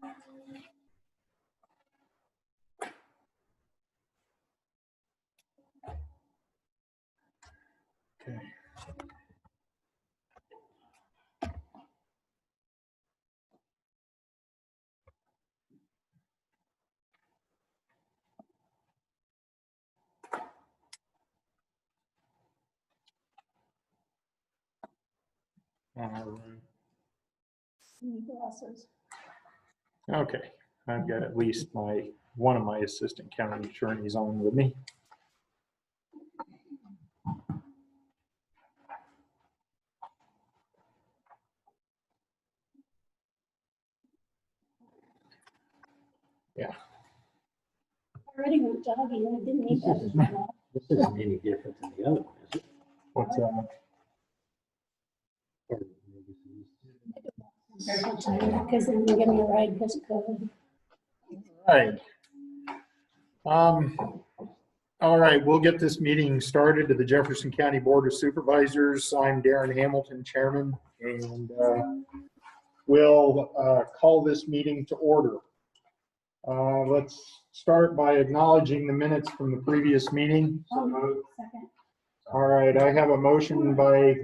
Okay. Okay, I've got at least one of my assistant county attorneys on with me. Yeah. Already went jogging. I didn't need that. This isn't any different than the other one, is it? What's that? Because they didn't give me a ride because of COVID. Right. All right, we'll get this meeting started to the Jefferson County Board of Supervisors. I'm Darren Hamilton, Chairman, and we'll call this meeting to order. Let's start by acknowledging the minutes from the previous meeting. Second. All right, I have a motion by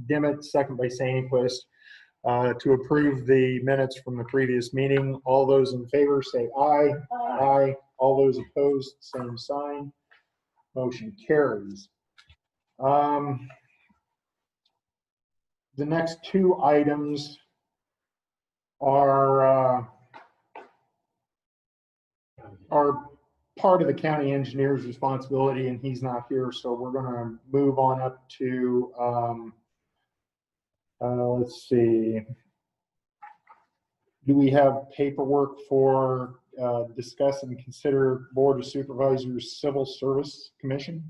Dimmitt, second by Sandquist, to approve the minutes from the previous meeting. All those in favor say aye. Aye. All those opposed, same sign. Motion carries. The next two items are part of the county engineer's responsibility, and he's not here, so we're going to move on up to, let's see. Do we have paperwork for discuss and consider Board of Supervisors Civil Service Commission?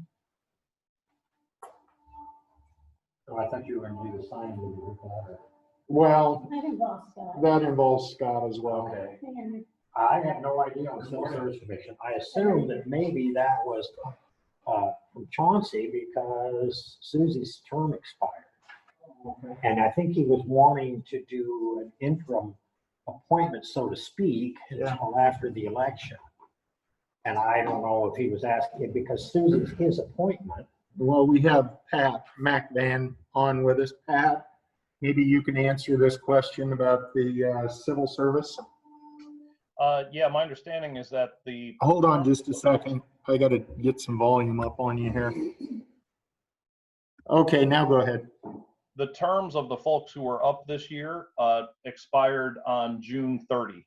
So I thought you were going to do the signing of the report. Well, That involves Scott. that involves Scott as well. Okay. And I had no idea on the Civil Service Commission. I assumed that maybe that was from Chauncey because Susie's term expired. And I think he was wanting to do an interim appointment, so to speak, until after the election. And I don't know if he was asking because Susie's his appointment. Well, we have Pat McVan on with us. Pat, maybe you can answer this question about the civil service. Yeah, my understanding is that the. Hold on just a second. I got to get some volume up on you here. Okay, now go ahead. The terms of the folks who were up this year expired on June 30.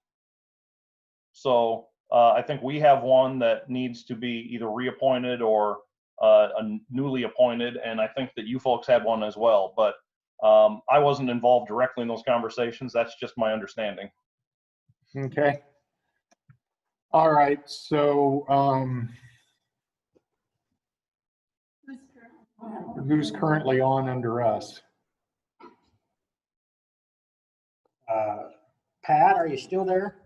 So I think we have one that needs to be either reappointed or newly appointed, and I think that you folks had one as well. But I wasn't involved directly in those conversations. That's just my understanding. Okay. All right, so who's currently on under us? Pat, are you still there?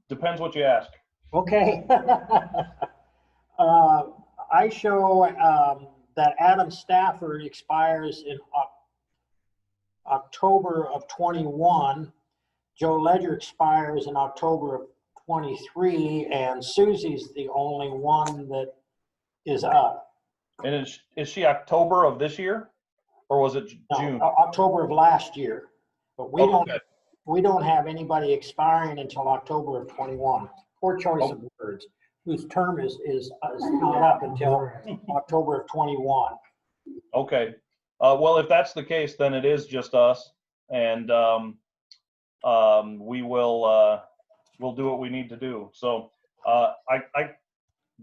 Depends what you ask. Okay. I show that Adam Stafford expires in October of 21. Joe Ledger expires in October of 23, and Susie's the only one that is up. And is she October of this year, or was it June? No, October of last year. But we Okay. we don't have anybody expiring until October of 21. Poor choice of words. Whose term is not up until October of 21. Okay. Well, if that's the case, then it is just us, and we will we'll do what we need to do. So I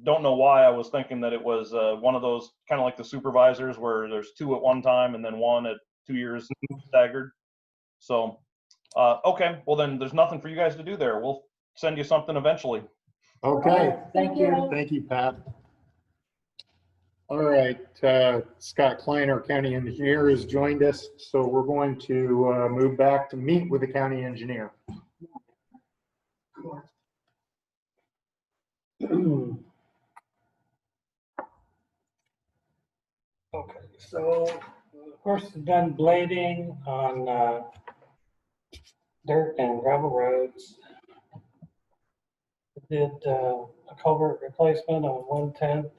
don't know why I was thinking that it was one of those kind of like the supervisors where there's two at one time and then one at 2 years staggered. So okay, well then there's nothing for you guys to do there. We'll send you something eventually. Okay. Thank you. Thank you, Pat. All right, Scott Klein, our county engineer, has joined us, so we're going to move back to meet with the county engineer. Okay, so of course we've done blading on dirt and gravel roads. Did a culvert replacement on 110th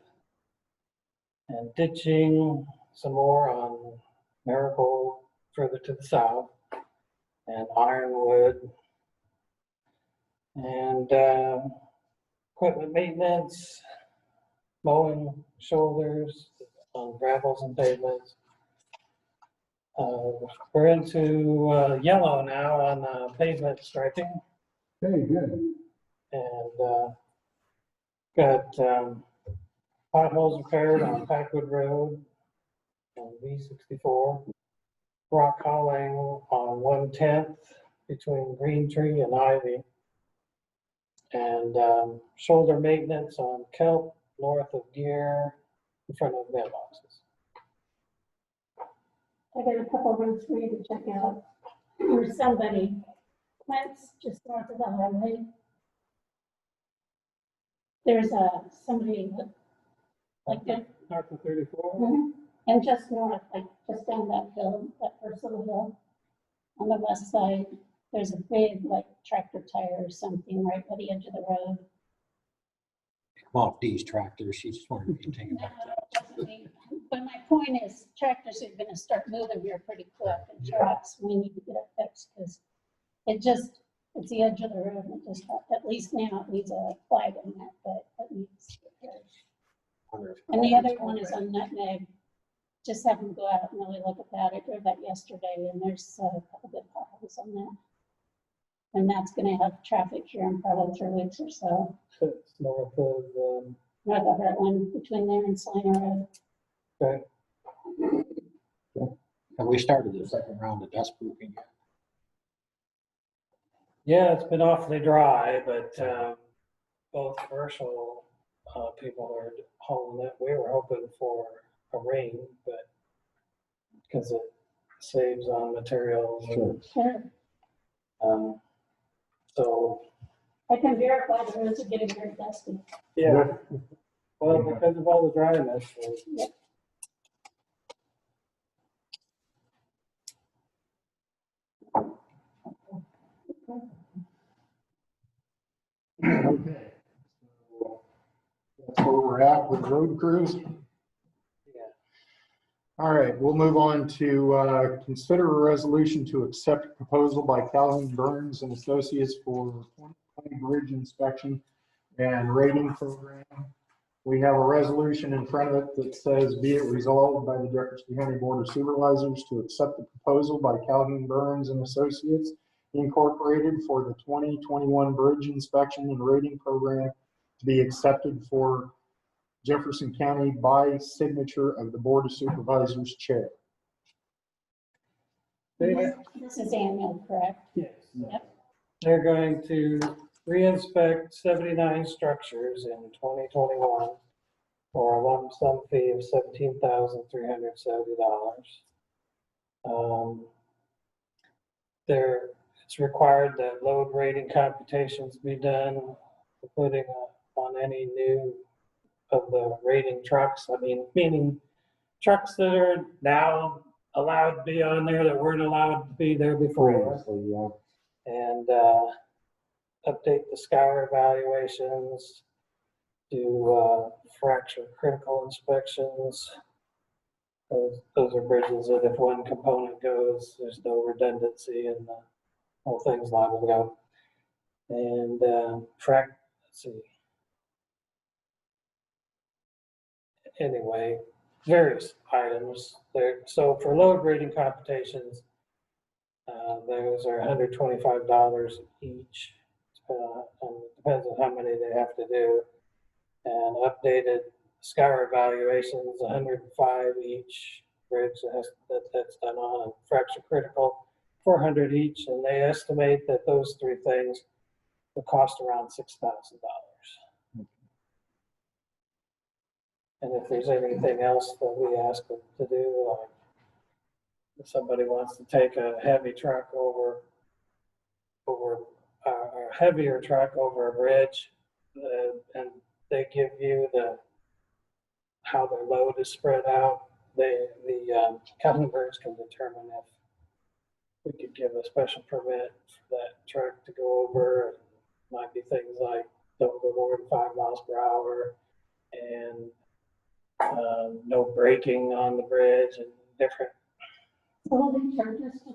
and ditching some more on Marigold further to the south and Ironwood. And equipment maintenance, mowing shoulders on gravels and pavements. We're into yellow now on pavement striping, Okay, good. and got potholes repaired on Packwood Road and V64. Rock hauling on 110th between Green Tree and Ivy. And shoulder maintenance on Kelp north of Gear in front of mailboxes. I got a couple roads for you to check out. There's somebody, Quince, just north of the highway. There's somebody that, like that, North of 34? and just north, like just down that hill, that first little hill. On the west side, there's a big like tractor tire or something right by the edge of the road. Off Dee's tractor, she just wanted me to take it No, back. it doesn't mean- But my point is, tractors are gonna start moving here pretty quick, and trucks, we need to get it fixed, because it's the edge of the road, and it just, at least now it needs a flag on that, but it needs repairs. And the other one is on Nutmeg. Just have them go out and really look at that. I drove that yesterday, and there's a couple good potholes on that. And that's gonna have traffic here in probably 3 weeks or so. It's north of, North of Heartland, between there and Salina Road. okay. Have we started the second round of dust proofing yet? Yeah, it's been awfully dry, but both commercial people are hauling it. We were hoping for a rain, but because it saves on materials. Sure. Sure. So, I can verify the roads are getting very dusty. yeah, well, because of all the dryness. Okay. So that's where we're at with road crews. Yeah. All right, we'll move on to consider a resolution to accept a proposal by Calhoun Burns and Associates for 2020 bridge inspection and rating program. We have a resolution in front of it that says, be it resolved by the Jefferson County Board of Supervisors to accept the proposal by Calhoun Burns and Associates Incorporated for the 2021 bridge inspection and rating program to be accepted for Jefferson County by signature of the Board of Supervisors chair. This is annual, correct? Yes. Yep. They're going to re-inspect 79 structures in 2021 for a lump sum fee of $17,370. It's required that load rating computations be done, including on any new of the rating trucks. I mean, meaning trucks that are now allowed to be on there that weren't allowed to be there before. Previously, yeah. And update the scour evaluations, do fracture critical inspections. Those are bridges that if one component goes, there's no redundancy and the whole thing's liable to go. And let's see. Anyway, various items there. So for load rating computations, those are $125 each. And it depends on how many they have to do. And updated scour evaluations, 105 each bridge that's done on, and fracture critical, 400 each. And they estimate that those three things will cost around $6,000. And if there's anything else that we ask them to do, like if somebody wants to take a heavy truck over a heavier truck over a bridge, and they give you how their load is spread out, the Calhoun Burns can determine if we could give a special permit for that truck to go over. Might be things like don't go more than 5 miles per hour and no braking on the bridge and different. So will they charge us for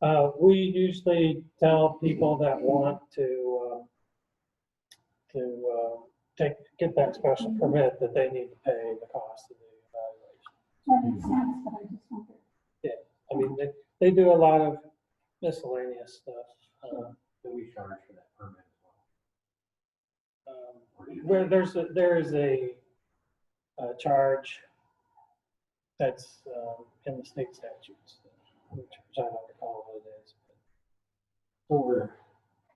that? We usually tell people that want to get that special permit that they need to pay the cost of the evaluation. That makes sense, but I just wondered. I mean, they do a lot of miscellaneous stuff. Do we charge for that permit as well? Where there is a charge that's in the state statutes, which I don't recall what it is. So we're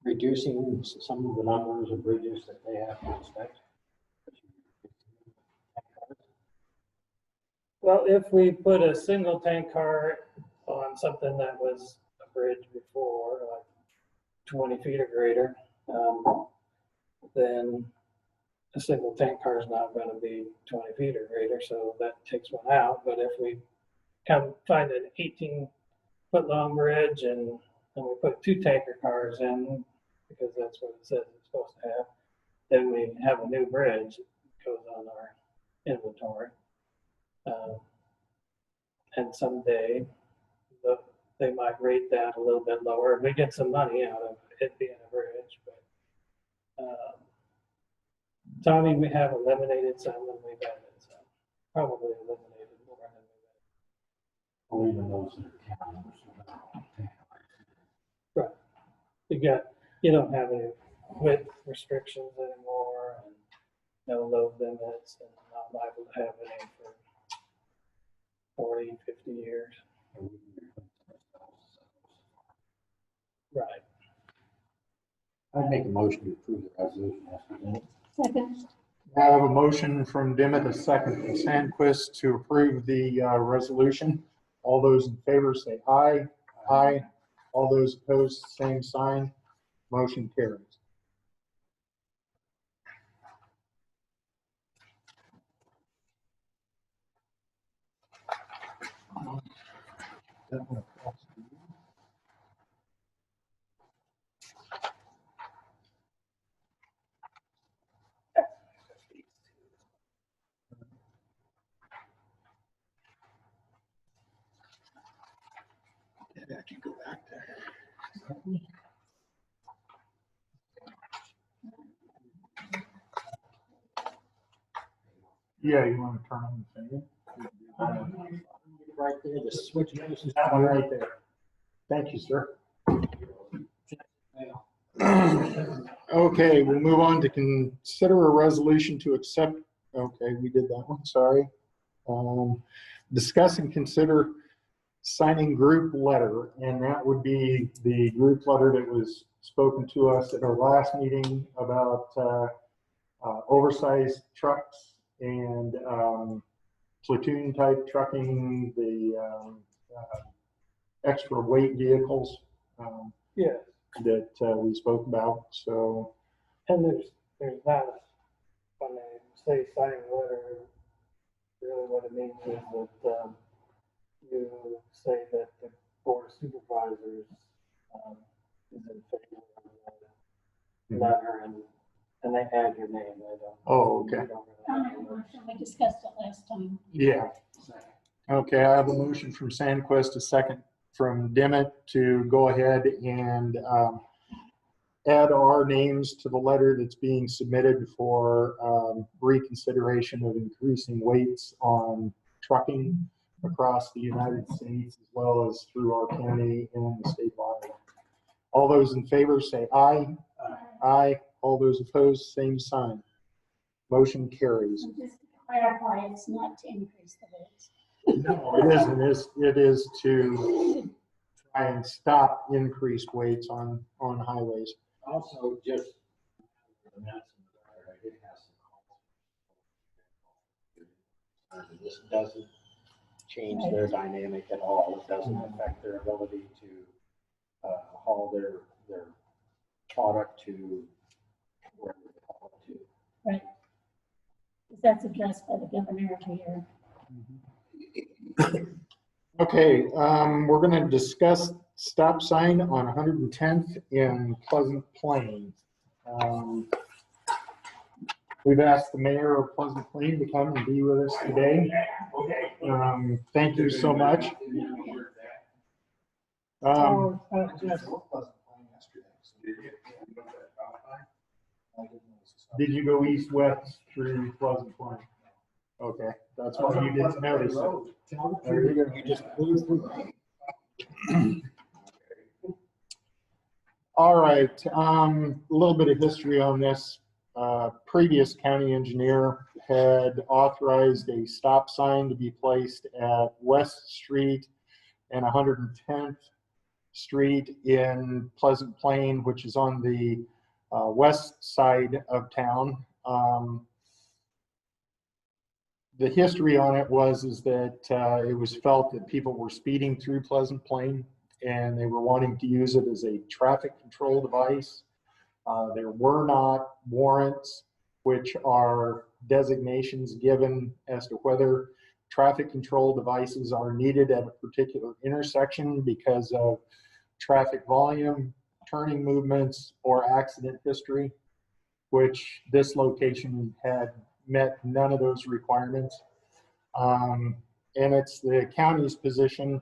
reducing some of the numbers of bridges that they have to inspect. Well, if we put a single tank car on something that was a bridge before, like 20 feet or greater, then a single tank car is not going to be 20 feet or greater, so that takes one out. But if we find an 18-foot long bridge and we put 2 tanker cars in, because that's what it says it's supposed to have, then we have a new bridge that goes on our inventory. And someday they might rate that a little bit lower, and we get some money out of it being a bridge. But Tommy, we have eliminated some, and we've added some. Probably eliminated more than we've added. Or even those that are county. Right. You don't have any width restrictions anymore, and no load limits, and not liable to have any for 40, 50 years. Right. I'd make a motion to approve the resolution as presented. Second, I have a motion from Dimmitt, a second from Sandquist to approve the resolution. All those in favor say aye. Aye. All those opposed, same sign. Motion carries. Maybe I can go back there. Yeah, you want to turn on the thing? Right there, the switch goes to That one right there. Thank you, sir. Okay, we'll move on to consider a resolution to accept. Okay, we did that one, sorry. Discuss and consider signing group letter, and that would be the group letter that was spoken to us at our last meeting about oversized trucks and platoon type trucking, the extra weight vehicles Yes. that we spoke about. So, And there's not, when they say signing letter, really what it means is that you say that the board of supervisors is in favor of the letter, and they add your name. They don't. oh, okay. they don't really have your motion, we discussed it last time. Yeah. Okay, I have a motion from Sandquist, a second from Dimmitt to go ahead and add our names to the letter that's being submitted for reconsideration of increasing weights on trucking across the United States as well as through our county and the state of Iowa. All those in favor say aye. Aye. All those opposed, same sign. Motion carries. And just to clarify, it's not to increase the rates. No, it isn't. It is to try and stop increased weights on highways. Also, just, I did have some calls. This doesn't change their dynamic at all. It doesn't affect their ability to haul their product to wherever they haul it to. Right. Because that's addressed by the governor every year. Okay, we're going to discuss stop sign on 110th in Pleasant Plain. We've asked the mayor of Pleasant Plain to come and be with us today. Thank you so much. Did you go east-west through Pleasant Plain? Okay, that's why you didn't notice it. There you go. You just blew through. All right, a little bit of history on this. Previous county engineer had authorized a stop sign to be placed at West Street and 110th Street in Pleasant Plain, which is on the west side of town. The history on it is that it was felt that people were speeding through Pleasant Plain and they were wanting to use it as a traffic control device. There were not warrants, which are designations given as to whether traffic control devices are needed at a particular intersection because of traffic volume, turning movements, or accident history, which this location had met none of those requirements. And it's the county's position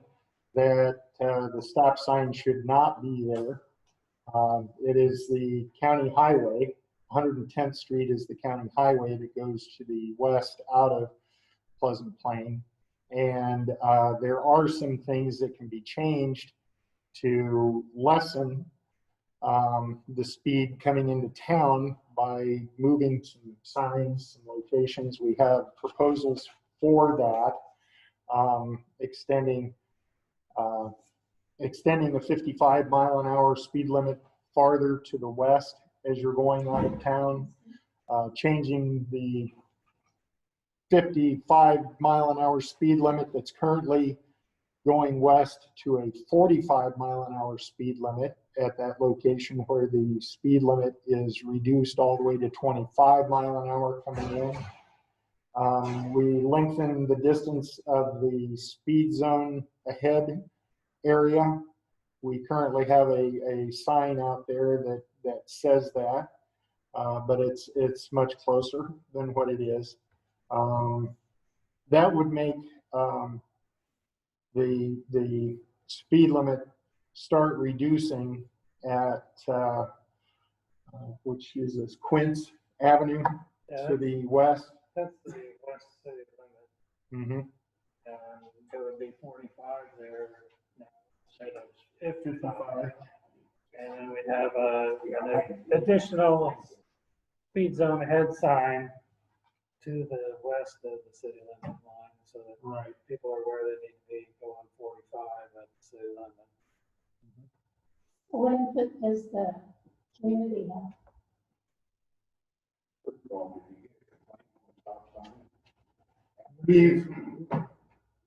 that the stop sign should not be there. It is the county highway. 110th Street is the county highway that goes to the west out of Pleasant Plain. And there are some things that can be changed to lessen the speed coming into town by moving some signs, some locations. We have proposals for that, extending a 55-mile-an-hour speed limit farther to the west as you're going out of town, changing the 55-mile-an-hour speed limit that's currently going west to a 45-mile-an-hour speed limit at that location where the speed limit is reduced all the way to 25 mile an hour coming in. We lengthen the distance of the speed zone ahead area. We currently have a sign out there that says that, but it's much closer than what it is. That would make the speed limit start reducing at which is this Quince Avenue to the west. That's the west city limit. Mm-hmm. It would be 45 there now instead of 55. And then we'd have an additional speed zone ahead sign to the west of the city limit line, so that people are where they need to be going 45 at the city limit. What input does the community have?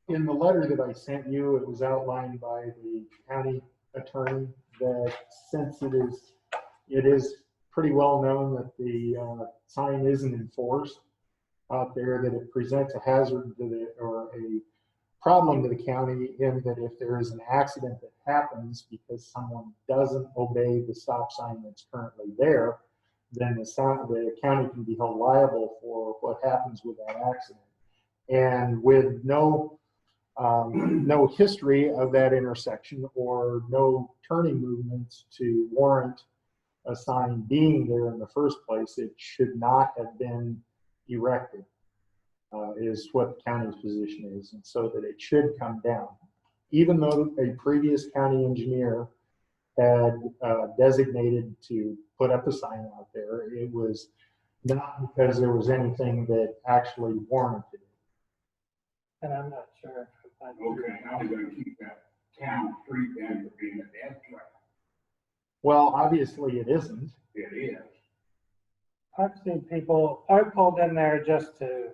In the letter that I sent you, it was outlined by the county attorney that since it is pretty well known that the sign isn't enforced out there, that it presents a hazard to or a problem to the county in that if there is an accident that happens because someone doesn't obey the stop sign that's currently there, then the county can be held liable for what happens with that accident. And with no history of that intersection or no turning movements to warrant a sign being there in the first place, it should not have been erected, is what the county's position is, and so that it should come down. Even though a previous county engineer had designated to put up a sign out there, it was not because there was anything that actually warranted it. And I'm not sure. Okay, how are we gonna keep that town street then for being a death trap? Well, obviously it isn't. It is. I've seen people, I pulled in there just to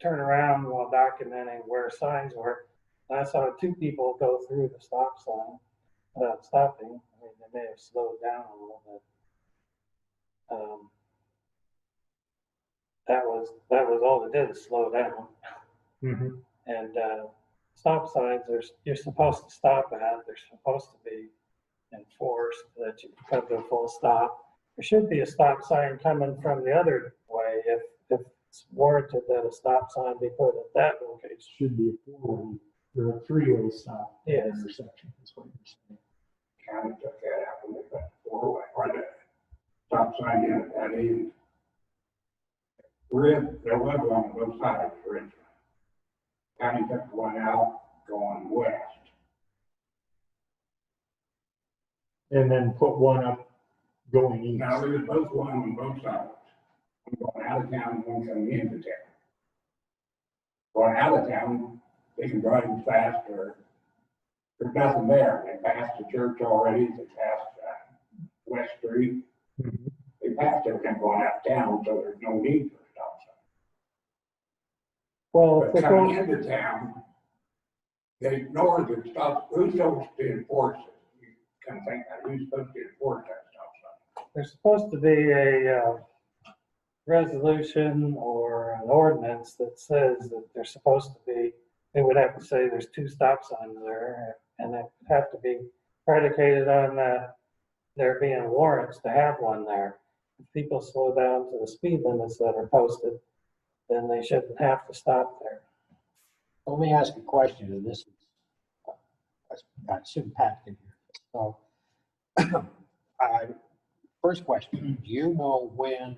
turn around while documenting where signs were. And I saw two people go through the stop sign without stopping. I mean, they may have slowed down a little bit. That was all it did, is slow down. Mm-hmm. And stop signs, you're supposed to stop at, they're supposed to be enforced, that you come to a full stop. There should be a stop sign coming from the other way if it's warranted that a stop sign be put at that location. Should be a 4-way or a 3-way stop at Yes. intersection, is what you're saying. County took that out when they put the 4-way, or the stop sign in at that end. There was one on both sides originally. County took one out going west. And then put one up going east. Now, there was both one on both sides. One going out of town, one coming into town. Going out of town, they can drive faster. There's nothing there. They passed the church already. They passed West Street. Mhm. They passed everything going out of town, so there's no need for a stop sign. Well, if But they're coming going, into town, they ignore the stop. Who's supposed to enforce it? You kind of think that who's supposed to enforce that stop sign? there's supposed to be a resolution or an ordinance that says that there's supposed to be, they would have to say there's 2 stop signs there, and it would have to be predicated on there being warrants to have one there. If people slow down to the speed limits that are posted, then they shouldn't have to stop there. Let me ask a question, and this is, I shouldn't pack in here. So, first question, do you know when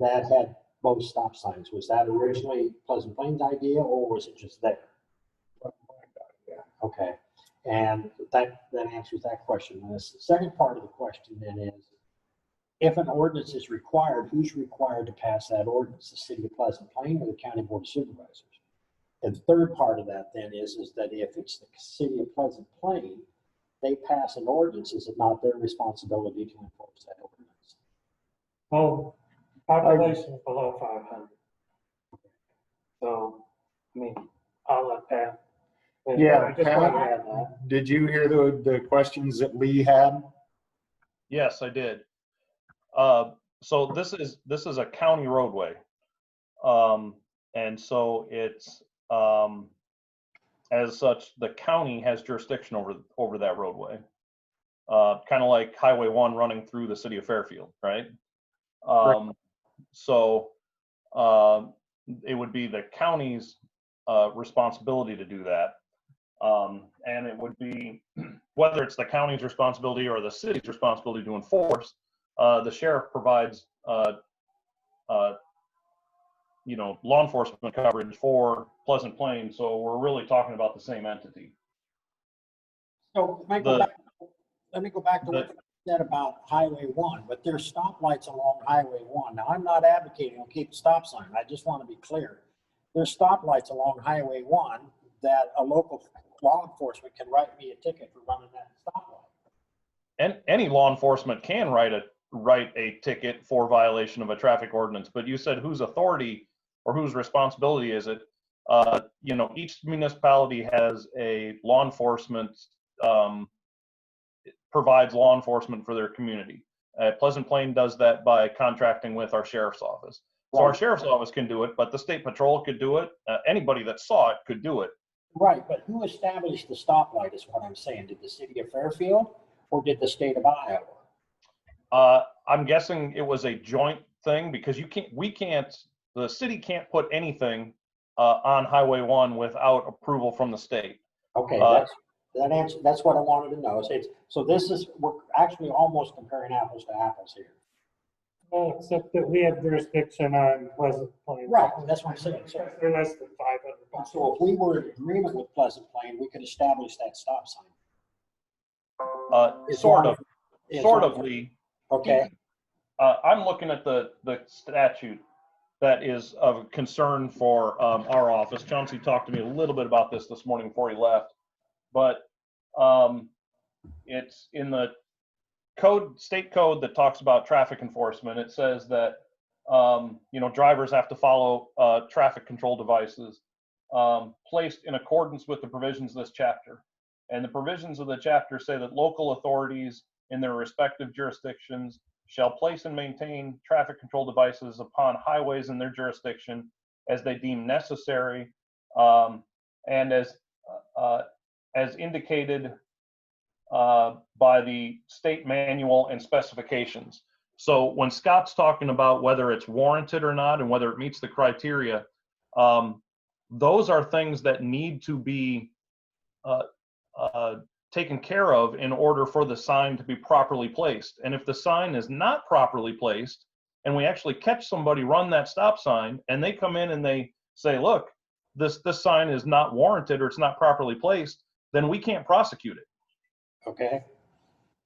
that had both stop signs? Was that originally Pleasant Plains' idea, or was it just there? Okay, and that answers that question. And the second part of the question then is, if an ordinance is required, who's required to pass that ordinance? The city of Pleasant Plain or the county board of supervisors? And the third part of that then is that if it's the city of Pleasant Plain, they pass an ordinance, is it not their responsibility to enforce that ordinance? Oh, population below 500. So, I mean, I'll let Pat. Yeah, I just Pat. wanted to add that. Did you hear the questions that Lee had? Yes, I did. So this is a county roadway. And so it's, as such, the county has jurisdiction over that roadway. Kind of like Highway 1 running through the city of Fairfield, right? So it would be the county's responsibility to do that. And it would be, whether it's the county's responsibility or the city's responsibility to enforce, the sheriff provides, law enforcement coverage for Pleasant Plain. So we're really talking about the same entity. So let me go back to what you said about Highway 1, but there's stoplights along Highway 1. Now, I'm not advocating to keep a stop sign. I just want to be clear. There's stoplights along Highway 1 that a local law enforcement can write me a ticket for running that stoplight. And any law enforcement can write a ticket for violation of a traffic ordinance, but you said whose authority or whose responsibility is it? Each municipality has a law enforcement, provides law enforcement for their community. Pleasant Plain does that by contracting with our sheriff's office. So our sheriff's office can do it, but the state patrol could do it. Anybody that saw it could do it. Right, but who established the stoplight is what I'm saying. Did the city of Fairfield or did the state of Iowa? I'm guessing it was a joint thing because the city can't put anything on Highway 1 without approval from the state. Okay, that's what I wanted to know. So we're actually almost comparing apples to apples here. Well, except that we have jurisdiction on Pleasant Plain. Right, that's what I'm saying. So, They're less than 500. so if we were in agreement with Pleasant Plain, we could establish that stop sign. Sort of, Lee. Okay. I'm looking at the statute that is of concern for our office. Chauncey talked to me a little bit about this morning before he left, but it's in the state code that talks about traffic enforcement. It says that drivers have to follow traffic control devices placed in accordance with the provisions of this chapter. And the provisions of the chapter say that local authorities in their respective jurisdictions shall place and maintain traffic control devices upon highways in their jurisdiction as they deem necessary, and as as indicated by the state manual and specifications. So when Scott's talking about whether it's warranted or not and whether it meets the criteria, those are things that need to be taken care of in order for the sign to be properly placed. And if the sign is not properly placed, and we actually catch somebody run that stop sign, and they come in and they say, look, this sign is not warranted or it's not properly placed, then we can't prosecute it. Okay.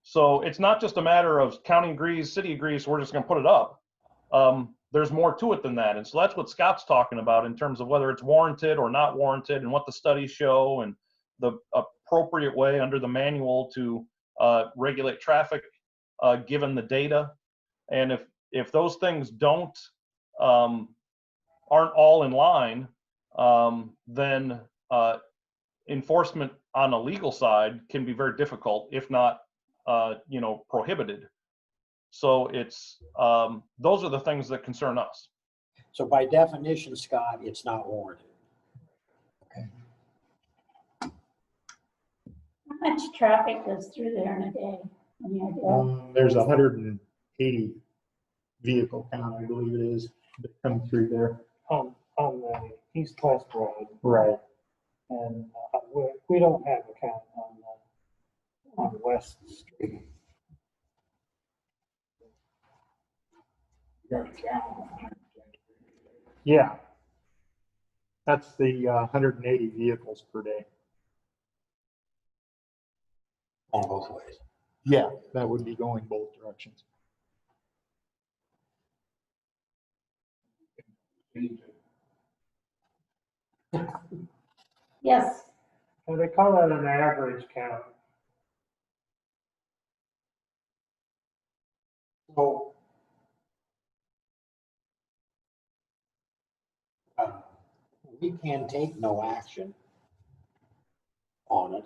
So it's not just a matter of county agrees, city agrees, so we're just going to put it up. There's more to it than that. And so that's what Scott's talking about in terms of whether it's warranted or not warranted and what the studies show and the appropriate way under the manual to regulate traffic given the data. And if those things aren't all in line, then enforcement on a legal side can be very difficult, if not prohibited. So it's those are the things that concern us. So by definition, Scott, it's not warranted. How much traffic goes through there in a day? Any idea? There's 180 vehicle count, I believe it is, that come through there. On the east-west road, Right. and we don't have a count on West Street. Yeah. That's the 180 vehicles per day. On both ways. Yeah, that would be going both directions. Yes, And they call that an average count. So, we can take no action on it.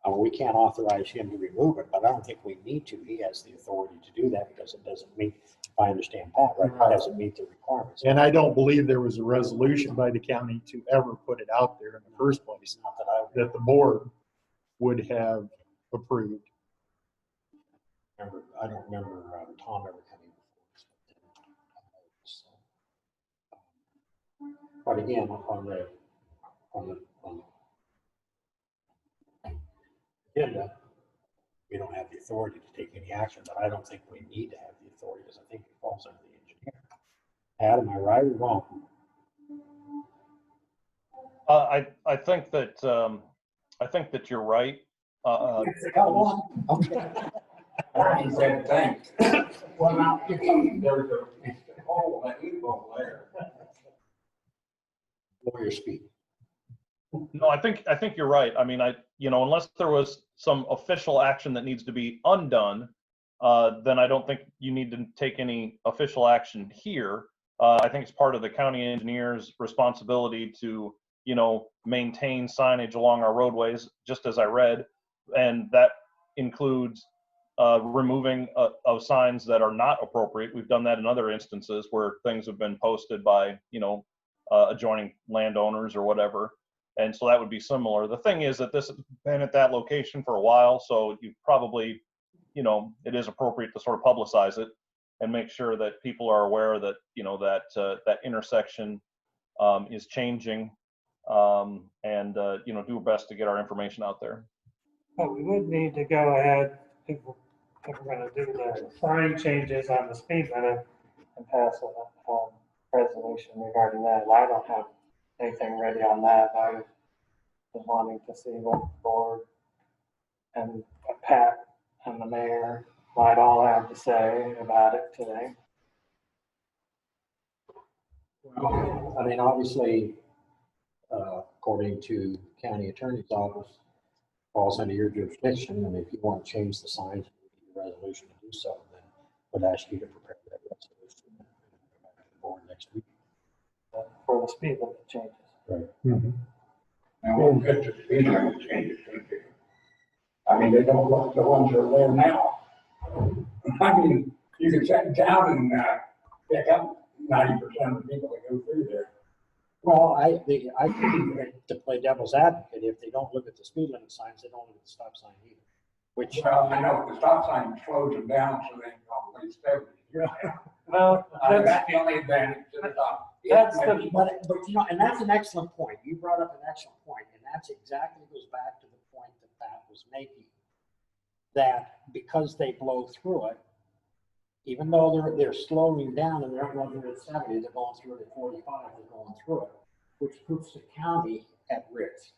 We can't authorize him to remove it, but I don't think we need to. He has the authority to do that because it doesn't meet, if I understand Pat right, it doesn't meet the requirements. And I don't believe there was a resolution by the county to ever put it out there in the first place, Not that I that the board would have approved. remember, I don't remember Tom ever coming before us. But again, on the agenda, we don't have the authority to take any action, but I don't think we need to have the authority because I think it falls under the engineer. Pat, am I right or wrong? I think that you're right. Okay. He said, thanks. Well, now, there's a hole, that loophole there. Lawyer speak. No, I think you're right. I mean, unless there was some official action that needs to be undone, then I don't think you need to take any official action here. I think it's part of the county engineer's responsibility to, maintain signage along our roadways, just as I read, and that includes removing of signs that are not appropriate. We've done that in other instances where things have been posted by, adjoining landowners or whatever. And so that would be similar. The thing is that this has been at that location for a while, so you probably, it is appropriate to sort of publicize it and make sure that people are aware that, that intersection is changing, and do our best to get our information out there. But we would need to go ahead, if we're gonna do the sign changes on the speed limit, and pass a resolution regarding that. I don't have anything ready on that. I was wanting to see what the board and Pat and the mayor might all have to say about it today. Well, I mean, obviously, according to county attorney's office, falls under your jurisdiction, and if you want to change the signs, you need a resolution to do so, then I would ask you to prepare that resolution and come back to the board next week. For the speed limit changes. Right. Now, we'll get the speed limit changes. I mean, they don't look the ones that are there now. I mean, you can set down and pick up 90% of the people that go through there. Well, I think, to play devil's advocate, if they don't look at the speed limit signs, they don't look at the stop sign either. Which, Well, I know the stop sign slows them down so they can probably stay. Well, that's, That's the only advantage to the stop. that's the, but you know, and that's an excellent point. You brought up an excellent point, and that's exactly goes back to the point that Pat was making. That because they blow through it, even though they're slowing down and they're not going through it at 70, they're going through it at 45, they're going through it, which puts the county at risk.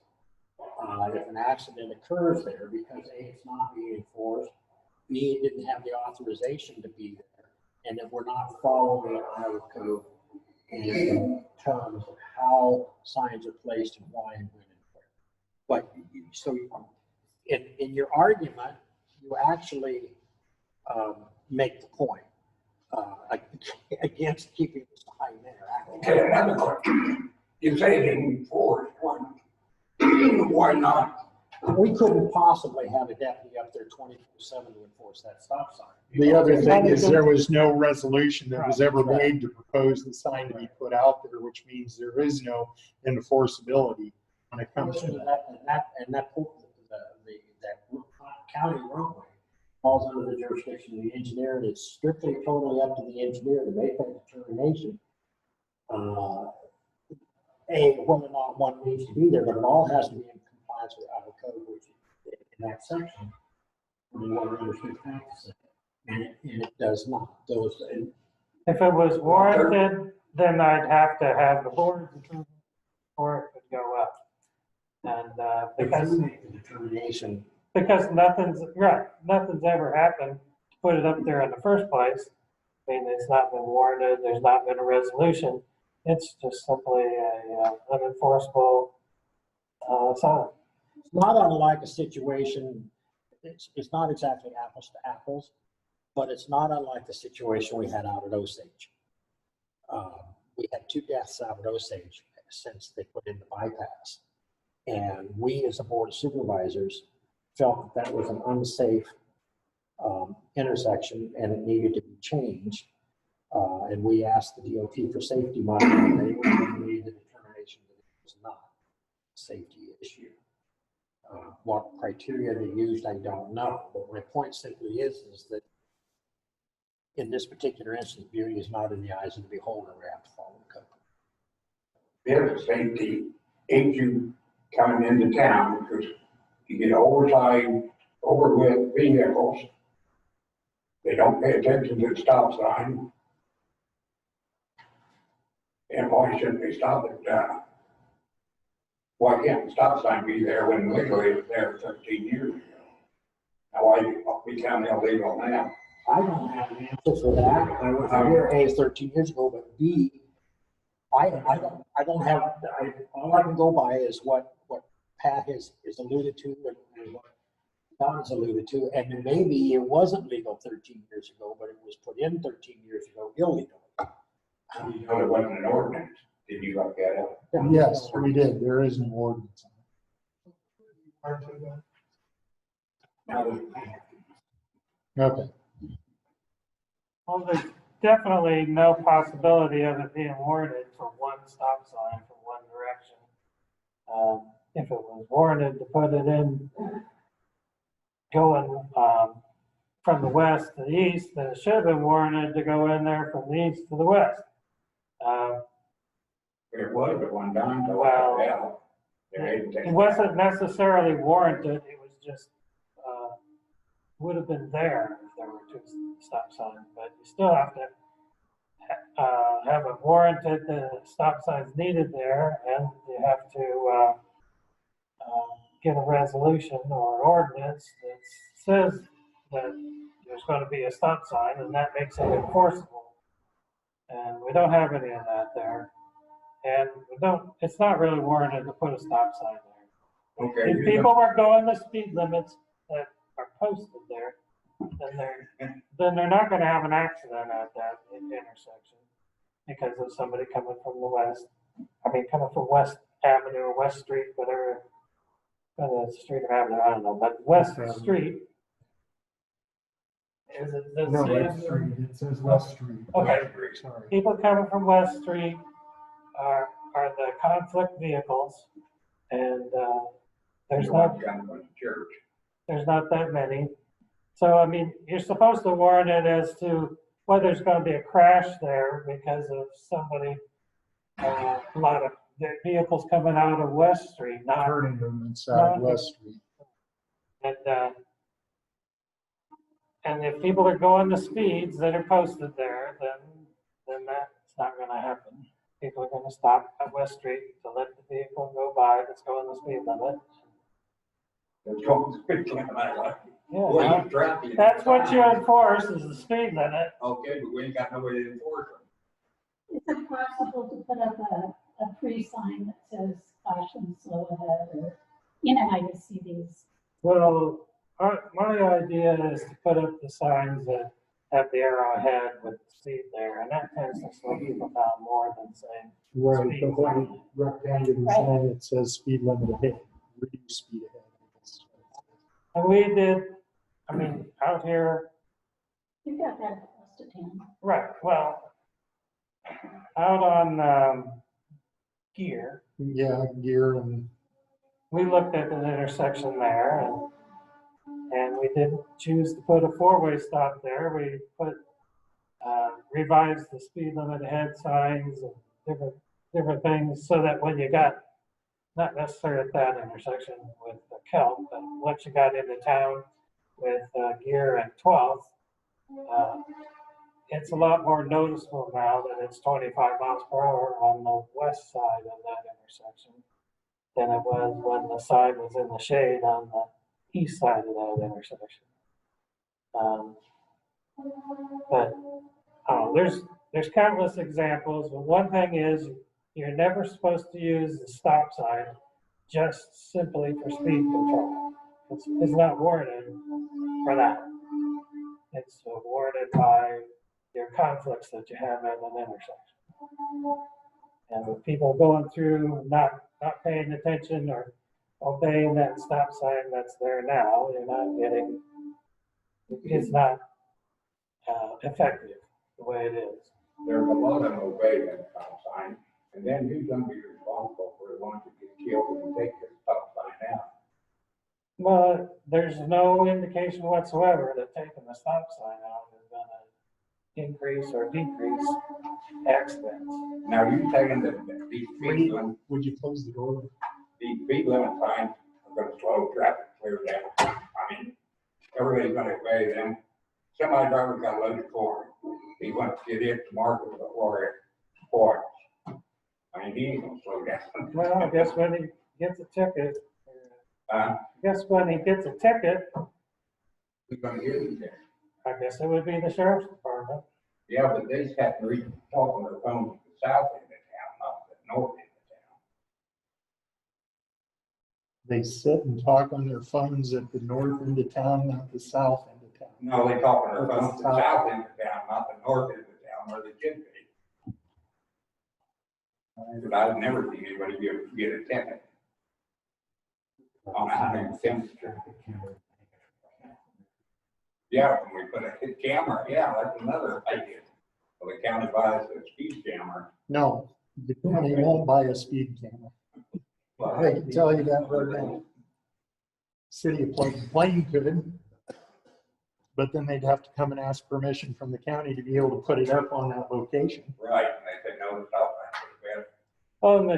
If an accident occurs there, because A, it's not being enforced, B, it didn't have the authorization to be there, and that we're not following our code in terms of how signs are placed and why and when and where. But so in your argument, you actually make the point against keeping the sign there. Okay, another question. You say it didn't enforce, why not? We couldn't possibly have a deputy up there 24/7 to enforce that stop sign. The other thing is there was no resolution that was ever Right. made to propose the sign to be put out there, which means there is no enforceability when it comes to that. That county roadway falls under the jurisdiction of the engineer, and it's strictly totally up to the engineer to make that determination. Whether or not one needs to be there, but it all has to be in compliance with our code, which is in that section. We want to understand practice, and it does not. if it was warranted, then I'd have to have the board determine or it would go up. And, Because you make the determination. because nothing's ever happened to put it up there in the first place. I mean, it's not been warranted, there's not been a resolution. It's just simply a unenforceable sign. It's not unlike a situation, it's not exactly apples to apples, but it's not unlike the situation we had out at Osage. We had 2 deaths out at Osage since they put in the bypass. And we, as a board of supervisors, felt that was an unsafe intersection and it needed to be changed. And we asked the DOT for safety money, and they made the determination that it was not a safety issue. What criteria they used, I don't know. But my point simply is that in this particular instance, beauty is not in the eyes of the beholder. We have to follow the code. There's safety issue coming into town because you get oversized, overweight vehicles. They don't pay attention to the stop sign. And why shouldn't they stop it? Why can't the stop sign be there when legally it was there 13 years ago? Now why become illegal now? I don't have an answer for that. I was here A, 13 years ago, but B, I don't have, all I can go by is what Pat has alluded to and what Don has alluded to. And then maybe it wasn't legal 13 years ago, but it was put in 13 years ago illegally. You know, it wasn't an ordinance. Did you look at it? Yes, we did. There is an ordinance. Now, Okay. Well, there's definitely no possibility of it being warranted for one stop sign from one direction. If it was warranted to put it in going from the west to the east, then it should have been warranted to go in there from the east to the west. it was at one time, so Well, what the hell? They made it take It wasn't necessarily warranted, it was just, would have been there if there were 2 stop signs, but you still have to have it warranted, the stop signs needed there, and you have to get a resolution or an ordinance that says that there's going to be a stop sign, and that makes it enforceable. And we don't have any of that there. And it's not really warranted to put a stop sign there. Okay. If people are going the speed limits that are posted there, then they're not gonna have an accident at that intersection because of somebody coming from the west. Coming from West Avenue or West Street, whatever, the street or avenue, I don't know, but West Street. Is it the No, same? West Street. It says West Street. Okay. Sorry. People coming from West Street are are the conflict vehicles, and there's You not want down to church. there's not that many. So, I mean, you're supposed to warn it as to whether there's gonna be a crash there because of somebody, a lot of their vehicles coming out of West Street, not, Turning them inside West Street. and if people are going the speeds that are posted there, then that's not gonna happen. People are gonna stop at West Street to let the vehicle go by that's going the speed limit. It's going quickly, no matter what. Yeah, Well, you traffic. that's what you enforce is the speed limit. Okay, but we ain't got nobody to enforce them. Is it possible to put up a free sign that says caution, slow ahead, or, you know how you see these? Well, my idea is to put up the signs that have the arrow ahead with the speed there, and that tends to slow people down more than saying. Right, speed the whole limit. rectangular sign that says speed limit ahead, reduce speed ahead. And we did, I mean, out here, You got that close to town. right, well, out on Gear, Yeah, gear and, we looked at an intersection there and we didn't choose to put a four-way stop there. We put, revised the speed limit ahead signs and different things so that when you got, not necessarily at that intersection with the Kelp, but once you got into town with Gear and 12th, it's a lot more noticeable now that it's 25 miles per hour on the west side of that intersection than it was when the sign was in the shade on the east side of that intersection. But there's countless examples, but one thing is you're never supposed to use the stop sign just simply for speed control. It's not warranted for that. It's awarded by your conflicts that you have at an intersection. And with people going through, not paying attention or obeying that stop sign that's there now, you're not getting, it's not effective the way it is. There's a lot of them obey that stop sign, and then who's gonna be responsible for the ones that get killed and take the stop sign out? Well, there's no indication whatsoever that taking the stop sign out is gonna increase or decrease accidents. Now, you taking these speed limit, would you close the door? these speed limit signs are gonna slow traffic clear down. I mean, everybody's gonna obey them. Somebody driver got a loaded car. He wants to get it to market before it spoils. I mean, he ain't gonna slow down. Well, I guess when he gets a ticket, Uh, who's gonna get it there? I guess it would be the sheriff's department. Yeah, but they just have to talk on their phone to the south end of town, not the north end of town. They sit and talk on their phones at the north end of town, not the south end of town. No, they talk on their At the phone to the south end of town, not the north end of town where they should be. Because I've never seen anybody get a ticket on 110th Street. Yeah, when we put a camera, yeah, that's another idea. Well, the county buys a speed camera. No, the county won't buy a speed camera. I can tell you that right now. City of Plain could, but then they'd have to come and ask permission from the county to be able to put it up on that location. Right, and they say, no, the stop sign is Oh, and the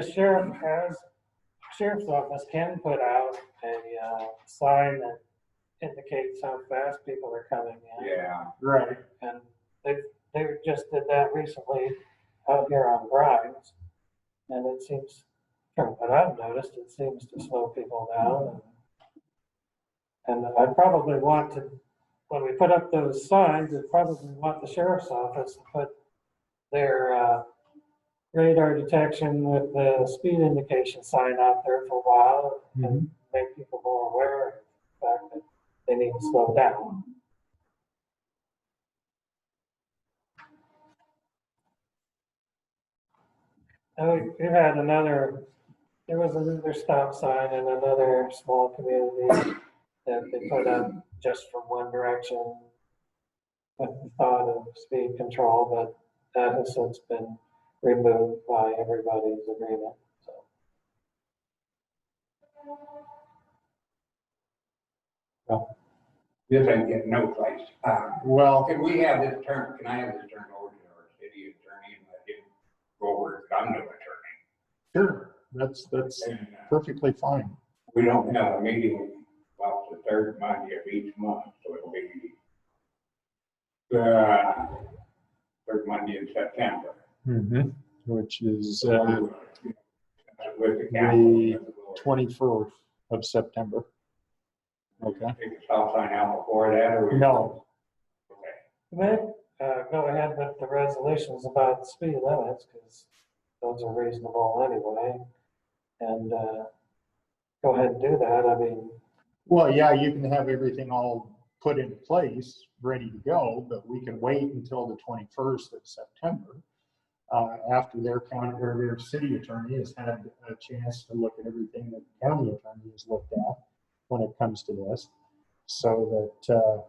sheriff's office can put out a sign that indicates how fast people are coming in. yeah. Right. And they just did that recently out here on Grimes. And it seems, from what I've noticed, it seems to slow people down. And I probably want to, when we put up those signs, I probably want the sheriff's office to put their radar detection with the speed indication sign out there for a while and make people more aware of the fact that they need to slow down. And we had there was another stop sign in another small community that they put up just from one direction with the thought of speed control, but that has since been removed by everybody's agreement, so. This ain't getting no place. Well, Can we have this turned, can I have this turned over to our city attorney and let him go over it? I'm no attorney. sure, that's And perfectly fine. we don't have a meeting about the third Monday of each month, so it'll be third Monday in September. Which is With the council. 24th of September. Okay. Take a stop sign out before that, or? No, Okay. Then, go ahead with the resolutions about speed limits, because those are reasonable anyway. And, go ahead and do that, I mean, well, yeah, you can have everything all put in place, ready to go, but we can wait until the 21st of September. After their county or their city attorney has had a chance to look at everything that the county attorney has looked at when it comes to this. So that,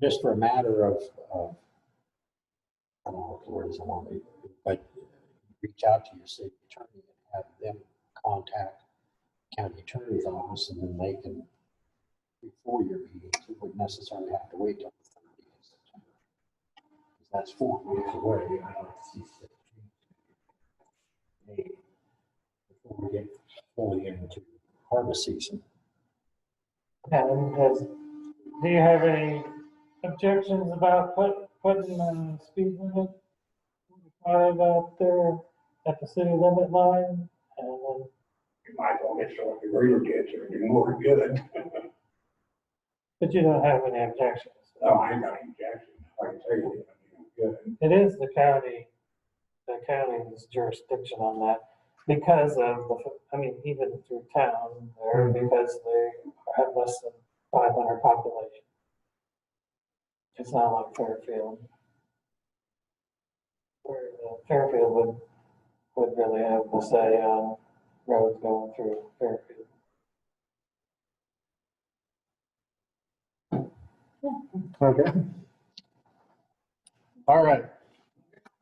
Just for a matter of I don't know what the word is, but reach out to your city attorney and have them contact county attorney's office, and then they can, before your meeting, you wouldn't necessarily have to wait till the 30th of September. Because that's 4 weeks away. I don't see before we get fully into harvest season. and do you have any objections about putting a speed limit right out there at the city limit line? And then, You might as well get so the greater kids are doing more good. but you don't have any objections. Oh, I ain't got any objection. Like I say, you're good. It is the county's jurisdiction on that because of even through town there, because they have less than 500 population. It's not like Fairfield. Where Fairfield would really have the say on roads going through Fairfield. okay. All right.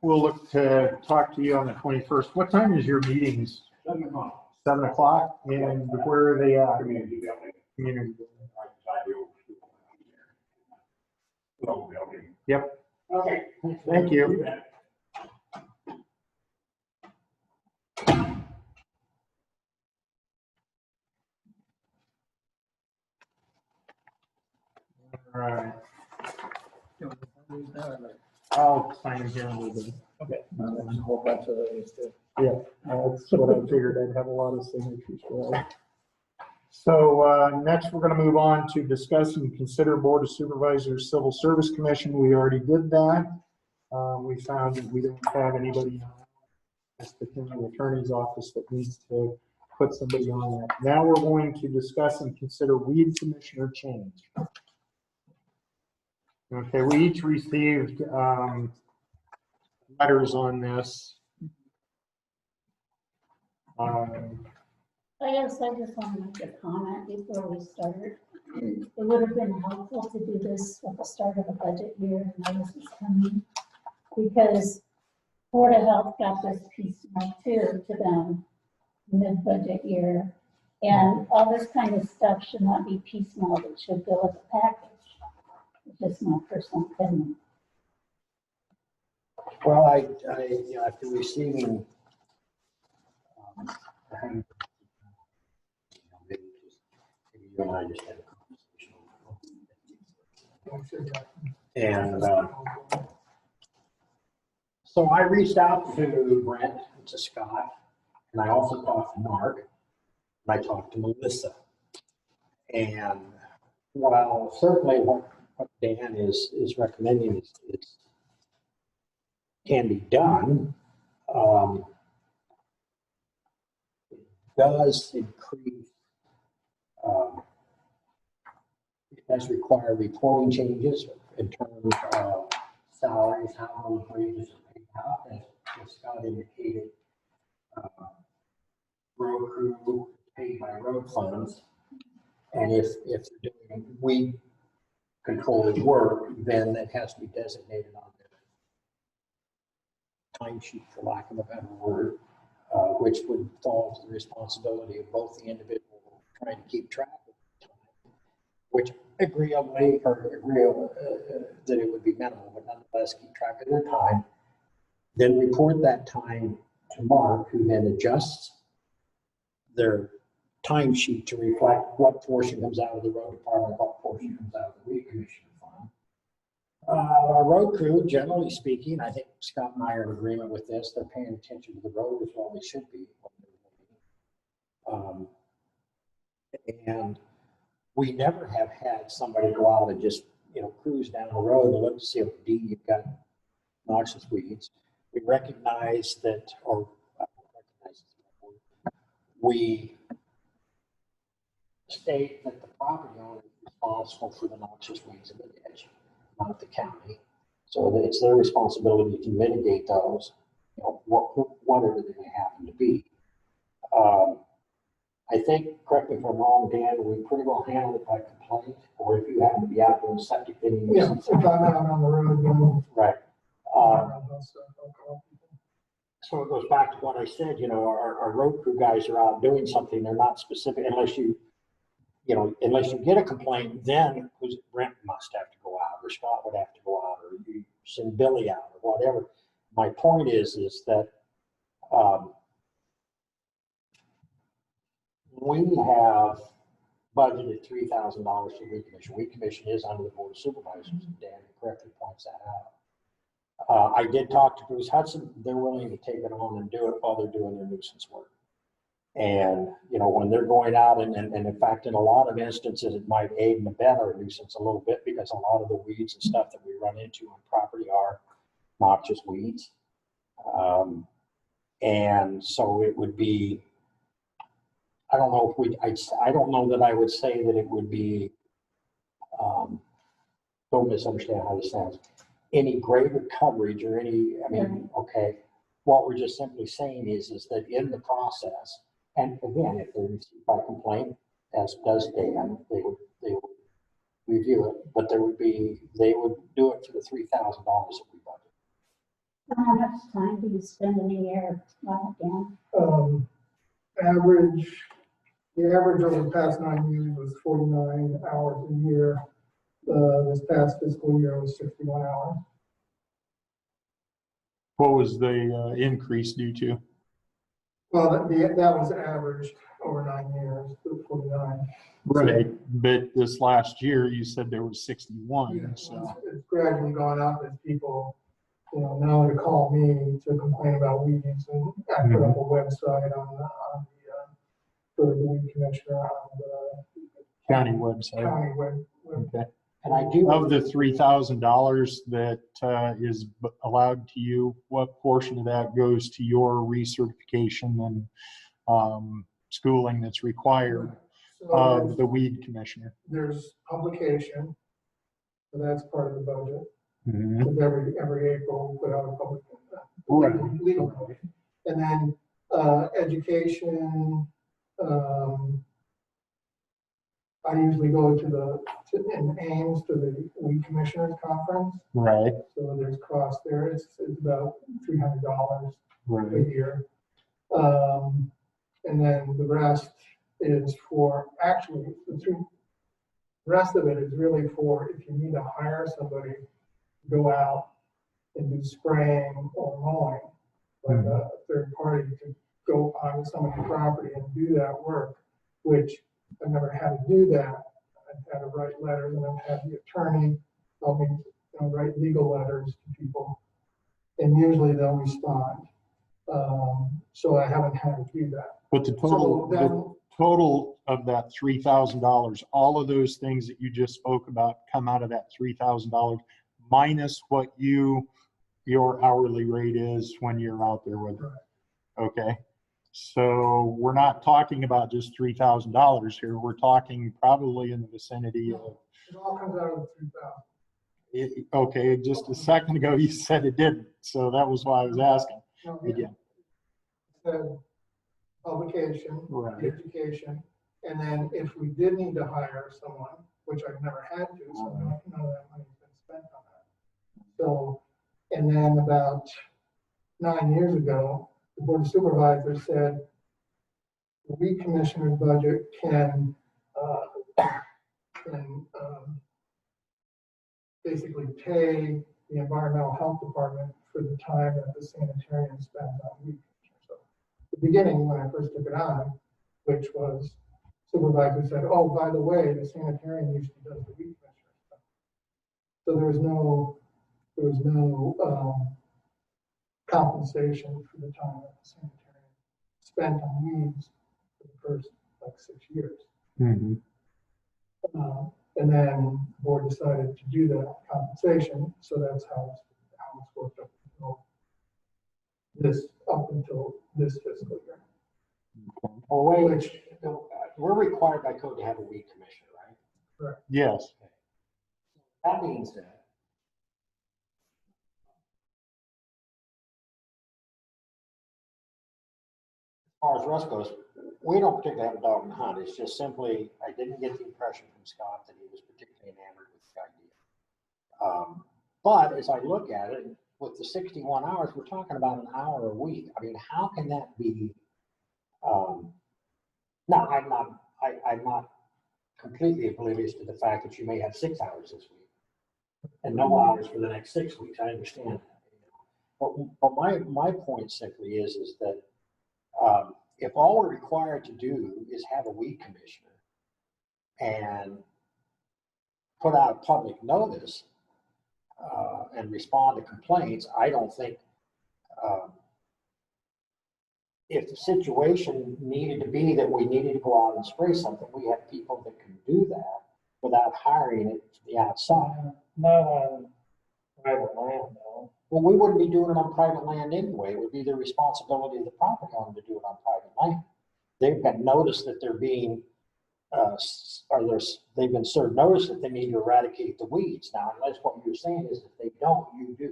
We'll look to talk to you on the 21st. What time is your meetings? 7 o'clock. 7 o'clock? And where are they at? Community building. Community building. Right beside the old school down there. Old building. Yep. Okay. Thank you. All right. I'll sign in here in a little bit. Okay. There's a whole bunch of these too. Yeah, that's what I figured. I'd have a lot of signatures for that. So next, we're going to move on to discuss and consider Board of Supervisors Civil Service Commission. We already did that. We found that we don't have anybody at the county attorney's office that needs to put somebody on that. Now we're going to discuss and consider weed commissioner change. Okay, we each received letters on this. I guess I just want to make a comment before we start. It would have been helpful to do this at the start of the budget year, and this is coming, because Board of Health got this piecemeal too to them mid-budget year. And all this kind of stuff should not be piecemeal, it should go as a package. It's just my personal opinion. Well, I after receiving, maybe you and I just had a conversation. And so I reached out to Brent, to Scott, and I also talked to Mark, and I talked to Melissa. And while certainly what Dan is recommending is can be done, it does increase, it does require reporting changes in terms of salaries, how those wages are paid out, as Scott indicated. Road crew paid by road funds, and if they're doing weed controlled work, then it has to be designated on timesheet, for lack of a better word, which would fall to the responsibility of both the individual trying to keep track of the time, which agreeably, that it would be minimal, but nonetheless keep track of their time, then report that time to Mark, who then adjusts their timesheet to reflect what portion comes out of the road department, what portion comes out of the weed commissioner fund. Our road crew, generally speaking, I think Scott and I are in agreement with this. They're paying attention to the road as well they should be. And we never have had somebody go out and just, cruise down the road and look to see if you've got noxious weeds. We recognize that, we state that the property owner is responsible for the noxious weeds in the ditch, not the county. So that it's their responsibility to mitigate those, whatever they may happen to be. I think, correct me if I'm wrong, Dan, we pretty well handled it by complaint, or if you happen to be out doing septic fitting. Yeah, if I'm out on the road, then. Right. So it goes back to what I said, our road crew guys are out doing something, they're not specific, unless you get a complaint, then Brent must have to go out, or Scott would have to go out, or you send Billy out, or whatever. My point is that we have budgeted $3,000 for weed commission. Weed commission is under the Board of Supervisors, and Dan correctly points that out. I did talk to Bruce Hudson. They're willing to take it on and do it while they're doing their nuisance work. And, when they're going out, and in fact, in a lot of instances, it might aid and abet our nuisance a little bit, because a lot of the weeds and stuff that we run into on property are noxious weeds. And so it would be, I don't know if I don't know that I would say that it would be, don't misunderstand how this sounds, any greater coverage or any, okay. What we're just simply saying is that in the process, and again, if they're received by complaint, as does Dan, they would review it, but they would do it for the $3,000 that we budget. How much time do you spend in a year, Dan? The average over the past 9 years was 49 hours a year. This past fiscal year was 61 hours. What was the increase due to? Well, that was averaged over 9 years, 49. Right, but this last year you said there was 61. Yeah, So it's gradually gone up as people, now to call me to complain about weeds, and I put up a website for the weed commissioner on the county website. county web. Okay. And I do. Of the $3,000 that is allowed to you, what portion of that goes to your recertification and schooling that's required of the weed commissioner? There's publication, so that's part of the budget. Mm-hmm. Because every April we put out a public legal notice. And then education. I usually go in Ames to the weed commissioners conference. Right. So there's cost there. It's about $300 Right. a year. And then the rest is for, actually, the rest of it is really for if you need to hire somebody to go out and do spraying or mowing, like a third party to go on somebody's property and do that work, which I've never had to do that. I've had to write letters, and I've had the attorney help me write legal letters to people, and usually they'll respond. So I haven't had to do that. But the total of that $3,000, all of those things that you just spoke about come out of that $3,000 minus what your hourly rate is when you're out there with it. Okay. So we're not talking about just $3,000 here. We're talking probably in the vicinity of. It all comes out of the 3,000. Okay, just a second ago you said it didn't, so that was why I was asking again. It said publication, Right. education, and then if we did need to hire someone, which I've never had to, so none of that money's been spent on that. So, and then about 9 years ago, the Board of Supervisors said the weed commissioner's budget can basically pay the environmental health department for the time that the sanitarian spends on weed commissioner. So the beginning, when I first took it on, which was supervisor said, oh, by the way, the sanitarian usually does the weed commissioner stuff. So there was no compensation for the time that the sanitarian spent on weeds for the first like 6 years. Mhm. And then the board decided to do that compensation, so that's how it's worked up until this fiscal year. Well, wait, we're required by code to have a weed commissioner, right? Yes. That being said, as far as Russ goes, we don't particularly have a dog in the hunt. It's just simply, I didn't get the impression from Scott that he was particularly enamored with the idea. But as I look at it, with the 61 hours, we're talking about an hour a week. I mean, how can that be? No, I'm not completely oblivious to the fact that you may have 6 hours this week and no hours for the next 6 weeks. I understand that. But my point simply is that if all we're required to do is have a weed commissioner and put out public notice and respond to complaints, I don't think if the situation needed to be that we needed to go out and spray something, we have people that can do that without hiring it from the outside. Not on private land, though. Well, we wouldn't be doing it on private land anyway. It would be the responsibility of the property owner to do it on private land. They've got notice that they're being, they've been served notice that they need to eradicate the weeds. Now, unless what you're saying is if they don't, you do.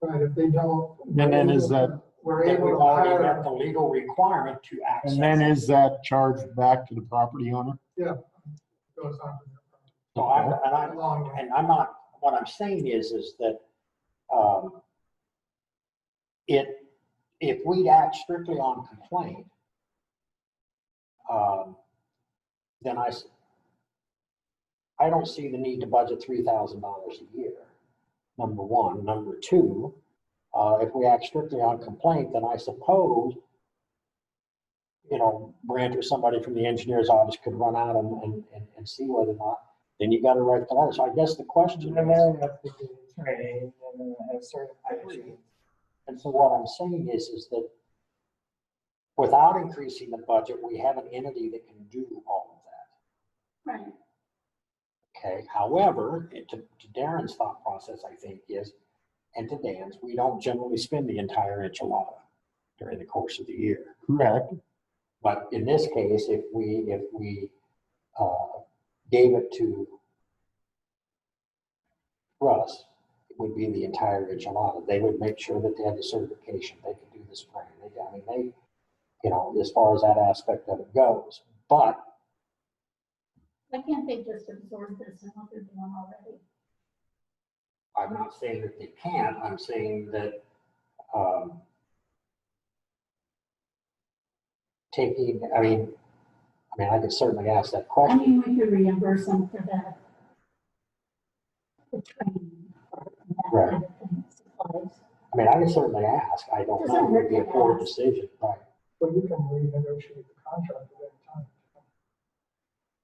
Right, if they don't. And then is that, We're Then able we've to already hire. met the legal requirement to access. and then is that charged back to the property owner? Yeah. Goes on to So I'm not, what I'm saying is that if we'd act strictly on complaint, then I don't see the need to budget $3,000 a year, number one. Number two, if we act strictly on complaint, then I suppose, Brent or somebody from the engineer's office could run out and see whether or not, then you got to write the letter. So I guess the question And is, then we have to do training and then have certification. and so what I'm saying is that without increasing the budget, we have an entity that can do all of that. Right. Okay. However, to Darren's thought process, I think is, and to Dan's, we don't generally spend the entire enchilada during the course of the year. Correct. But in this case, if we gave it to Russ, it would be the entire enchilada. They would make sure that they had the certification. They could do the spraying. As far as that aspect of it goes. But Why can't they just absorb this and what they're doing already? I'm not saying that they can't. I'm saying that I could certainly ask that I question. mean, we could reimburse them for that. The training. and that Right. kind of thing, supplies. I can certainly ask. I don't know. It would be a poor decision, right? But you can renegotiate the contract at any time.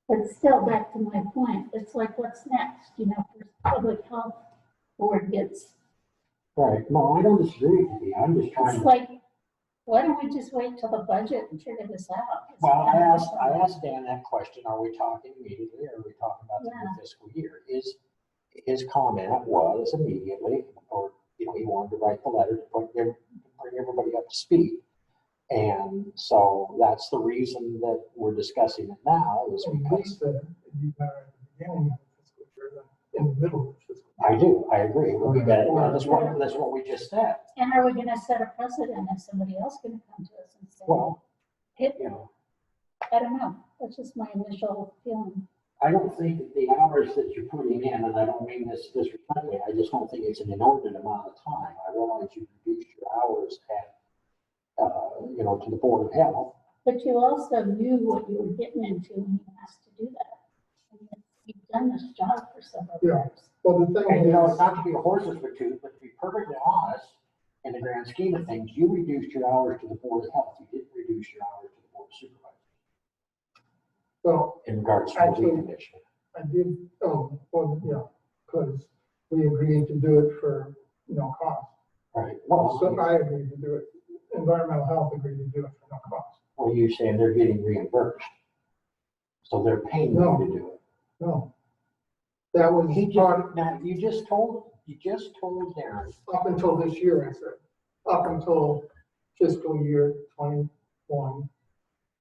But still, back to my point, it's like, what's next? First public health board gets, Right. No, I don't disagree with you. I'm just trying it's to. like, why don't we just wait till the budget and figure this out? It's Well, I beneficial. asked Dan that question. Are we talking immediately or are we talking about the new Yeah. fiscal year? His comment was immediately, or, he wanted to write the letter to bring everybody up to speed. And so that's the reason that we're discussing it now is And he because said it'd be better at the beginning of the fiscal year than in the middle of the fiscal year. I do, I agree. It would be better. Well, that's what we just said. And are we gonna set a precedent if somebody else gonna come to us and say, Well, hit, you know, I don't know, that's just my initial feeling. I don't think that the hours that you're putting in, and I don't mean this disrespectfully, I just don't think it's an inordinate amount of time. I realize you reduced your hours at, you know, to the Board of Health. But you also knew what you were getting into when you asked to do that. And you've done this job for several Yeah. years. Well, the thing And, you know, is, it's not to be a horse's for two, but to be perfectly honest, in the grand scheme of things, you reduced your hours to the Board of Health. You didn't reduce your hours to the Board of Supervisors well, in regards to the Actually- weed commission. I did, well, yeah, because we agreed to do it for, cost. Right. Well, So I agreed to do it. Environmental health agreed to do it for no cost. well, you're saying they're getting reimbursed. So they're paying you No. to do it. No. That was He part, just, now, you just told Darren, up until this year, I said, up until fiscal year 21,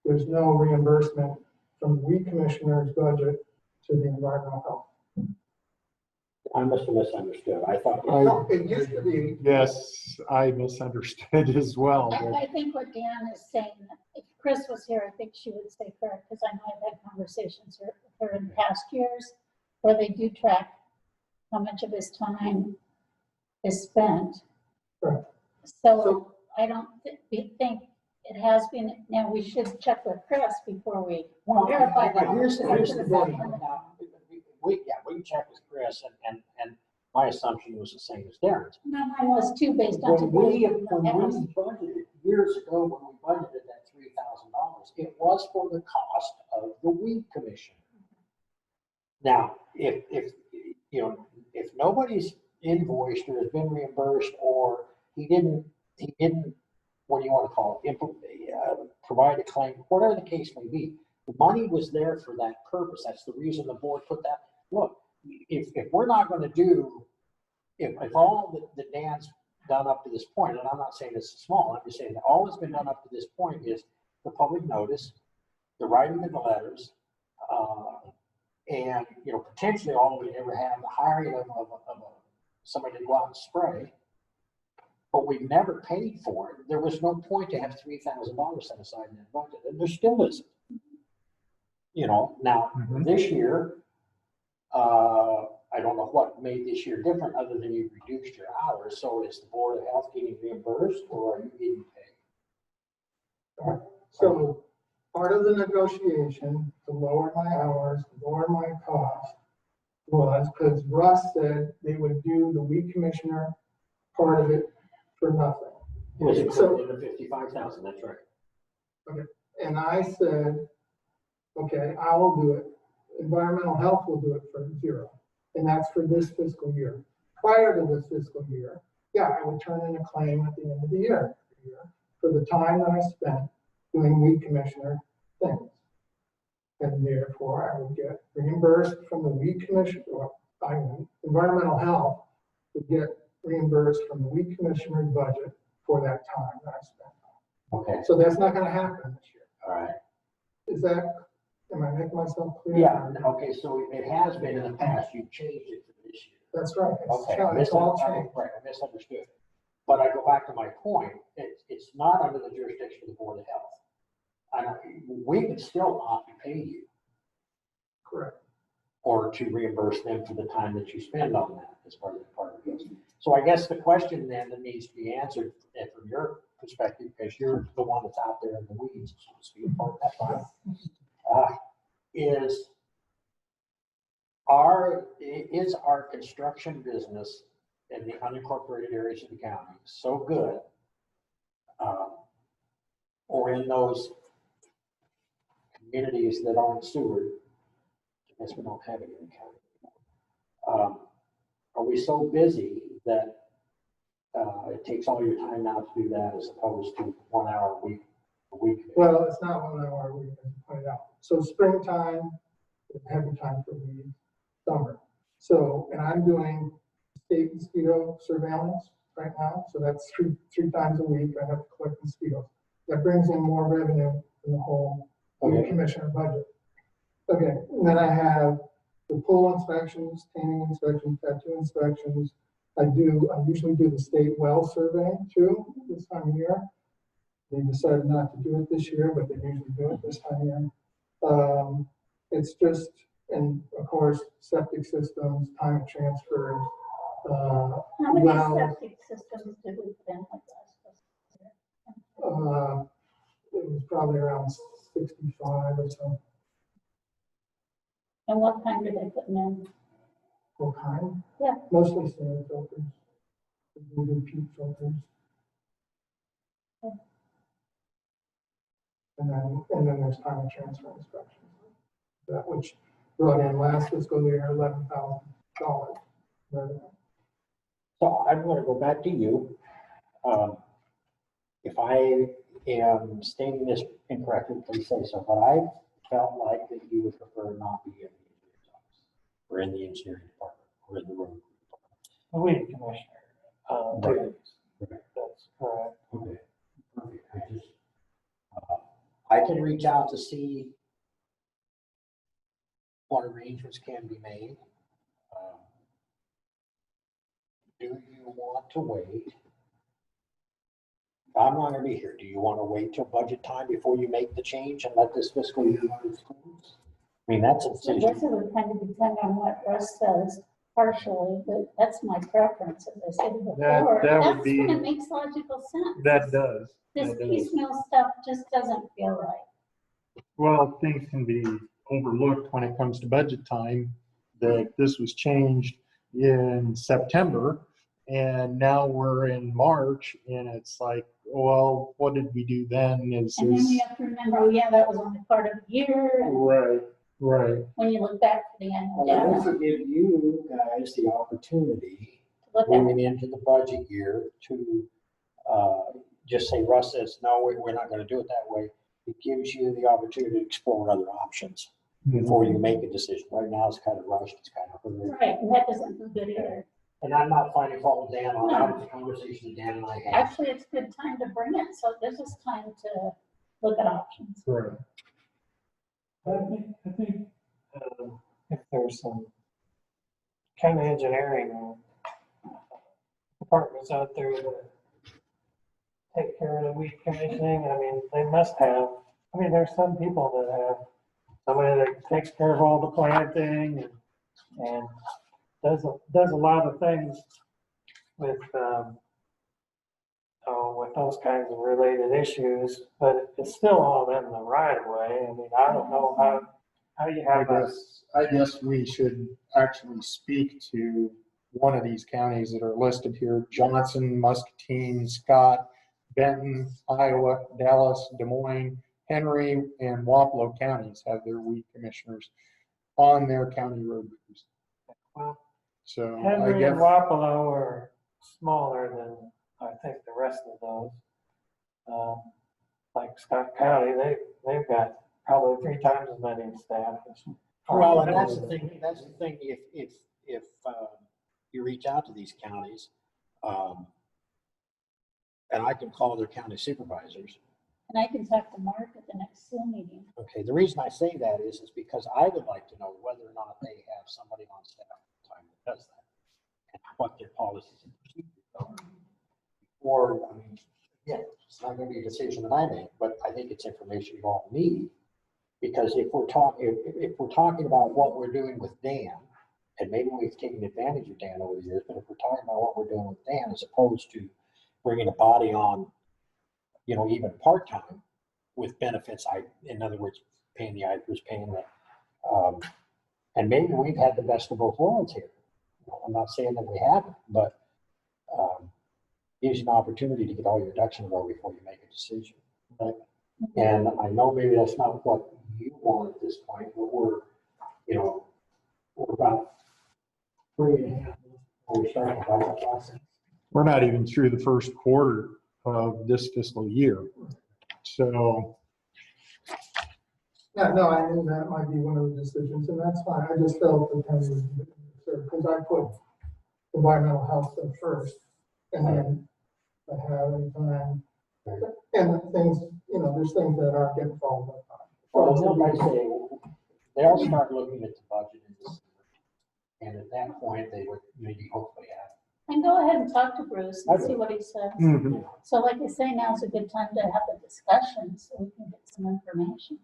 there's no reimbursement from the weed commissioner's budget to the environmental health. I must have misunderstood. I thought. No, it used to be, Yes, I misunderstood as well. but- I think what Dan is saying, that if Chris was here, I think she would say correct, because I know I've had conversations with her in past years where they do track how much of his time is spent. Right. So So- I don't think it has been, now we should check with Chris before we Well, verify that. here's the thing. Now, we can check with Chris, and my assumption was the same as Darren's. No, mine was too, based on. When we budgeted, years ago, when we budgeted that $3,000, it was for the cost of the weed commission. Now, if nobody's invoiced or has been reimbursed, or he didn't, what do you want to call it, provide a claim, whatever the case may be, the money was there for that purpose. That's the reason the board put that. Look, if we're not going to do, if all that Dan's done up to this point, and I'm not saying this is small, I'm just saying that all that's been done up to this point is the public notice, the writing of the letters, and, potentially all we ever have, the hiring of somebody to go out and spray, but we've never paid for it. There was no point to have $3,000 set aside in that budget, and there still isn't. Now, this year, I don't know what made this year different other than you reduced your hours. So is the Board of Health getting reimbursed, or are you getting paid? so part of the negotiation to lower my hours, to lower my cost, was because Russ said they would do the weed commissioner part of it for nothing. It was So- included in the 55,000, that's right. And I said, okay, I will do it. Environmental health will do it for zero. And that's for this fiscal year. Prior to this fiscal year, yeah, I would turn in a claim at the end of the year for the time that I spent doing weed commissioner things. And therefore, I would get reimbursed from the weed commissioner, environmental health would get reimbursed from the weed commissioner's budget for that time that I spent. Okay, So that's not gonna happen this year. all right. Is that, am I making myself clear? Yeah, okay, so it has been in the past, you changed it for this year. That's right. Okay, It's all changed. right, I misunderstood. But I go back to my point, it's not under the jurisdiction of the Board of Health. And we can still opt to pay you, Correct. or to reimburse them for the time that you spend on that as part of this. So I guess the question then that needs to be answered, and from your perspective, because you're the one that's out there in the weeds, so to speak, part of that file, is our construction business in the unincorporated areas of the county so good, or in those communities that aren't sewered? I guess we don't have it in the county. Are we so busy that it takes all your time now to do that as opposed to 1 hour a week? Well, it's not 1 hour a week, as you pointed out. So springtime is heavy time for weeds, summer. So, and I'm doing state mosquito surveillance right now. So that's three times a week. I have to collect mosquitoes. That brings in more revenue than the whole weed Okay. commissioner budget. Okay, and then I have the pool inspections, tanning inspections, tattoo inspections. I usually do the state well survey too, this time of year. They decided not to do it this year, but they usually do it this time of year. It's just And of course, septic systems, time of transfers, How many well, septic systems did we put in like last? it was probably around 65 or so. And what kind are they putting in? What kind? Yeah. Mostly sand filters. We do peat filters. Okay. And then there's time of transfer inspections. That which brought in last fiscal year $11,000 revenue. So I'm gonna go back to you. If I am stating this incorrectly, please say so, but I felt like that you would prefer not be in the engineer's office, or in the engineering department, or in the road department. The weed commissioner, duties. Right. That's correct. Okay, perfect. I can reach out to see what arrangements can be made. Do you want to wait? I'm not gonna be here. Do you want to wait till budget time before you make the change and let this fiscal year run its course? I mean, that's a So I decision. guess it would kind of depend on what Russ says partially, but that's my preference, as I said before. That would That's be- when it makes logical sense. That does. This That does. piecemeal stuff just doesn't feel right. Well, things can be overlooked when it comes to budget time, that this was changed in September, and now we're in March, and it's like, well, what did we do then? Is And then this we have to remember, oh yeah, that was only part of the year, and right? Right. when you look back to the annual Well, data, this will give you guys the opportunity, to look at moving into the budget year, to just say, Russ says, no, we're not gonna do it that way. It gives you the opportunity to explore other options before you make a decision. Right now, it's kind of rushed, it's kind of hurried. right, and that doesn't feel good either. And I'm not finding fault with Dan on that. It's a conversation that Dan and I had. Actually, it's a good time to bring it, so this is time to look at options. Right. I think if there's some kind of engineering departments out there that take care of the weed commissioning, I mean, they must have, I mean, there's some people that have somebody that takes care of all the planting and does a lot of things with those kinds of related issues, but it's still all in the right of way. I mean, I don't know how you have I guess we should actually speak to one of these counties that are listed here: Johnson, Muscatine, Scott, Benton, Iowa, Dallas, Des Moines, Henry, and Wapello counties have their weed commissioners on their county road crews. Well, So I Henry guess and Wapello are smaller than I think the rest of those. Like Scott County, they've got probably 3 times as many staff. Well, and that's the thing, if you reach out to these counties, and I can call their county supervisors. And I can talk to Mark at the next Zoom meeting. Okay, the reason I say that is because I would like to know whether or not they have somebody on staff at the time that does that, and what their policies and procedures are. Or, I mean, yeah, it's not gonna be a decision that I make, but I think it's information you all need. Because if we're talking about what we're doing with Dan, and maybe we've taken advantage of Dan over the years, but if we're talking about what we're doing with Dan as opposed to bringing a body on, you know, even part-time with benefits, in other words, paying the IFRS, paying the, and maybe we've had the best of both worlds here. I'm not saying that we haven't, but gives you an opportunity to get all your ducks in a row before you make a decision. Right? And I know maybe that's not what you want at this point, but we're about 3.5 months before we start the budget process. we're not even through the first quarter of this fiscal year. So Yeah, no, I knew that might be one of the decisions, and that's fine. I just felt the county was because I put environmental health stuff first, and then I have any time. And things, there's things that aren't getting followed up on. Well, like I say, they'll start looking at the budget in December. And at that point, they would maybe hopefully have. And go ahead and talk to Bruce and see what he says. mhm. So like I say, now's a good time to have a discussion so we can get some information.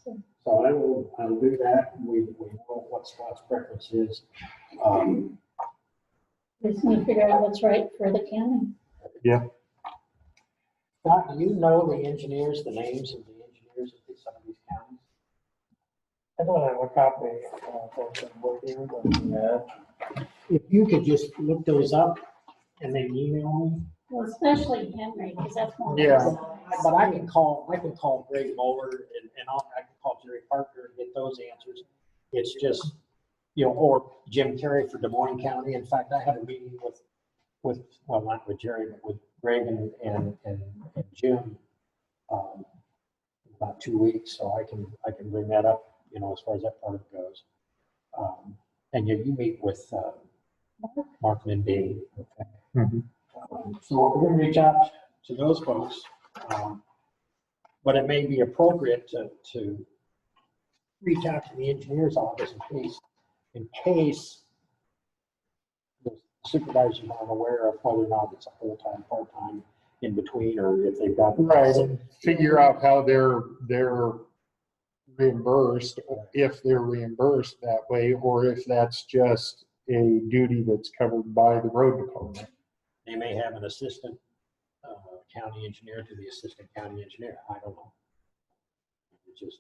So So I'll do that. We know what Scott's preference is. Just need to figure out what's right for the county. Scott, do you know the engineers, the names of the engineers of some of these counties? I don't have a copy of them with you, but If you could just look those up and then email me. Well, especially Henry, because that's more. Yeah. But I can call Greg Moeller and I can call Jerry Parker and get those answers. It's just, or Jim Carey for Des Moines County. In fact, I had a meeting with well, not with Jerry, but with Greg and Jim about 2 weeks. So I can bring that up, as far as that part of it goes. And you meet with Mark Lindeen. Okay. Mhm. So we're going to reach out to those folks, but it may be appropriate to reach out to the engineer's office in case the supervisors aren't aware of whether or not it's a full-time, part-time, in between, or if they've got. Right, and figure out how they're reimbursed, if they're reimbursed that way, or if that's just a duty that's covered by the road department. They may have an assistant county engineer to the assistant county engineer. I don't know. It's just,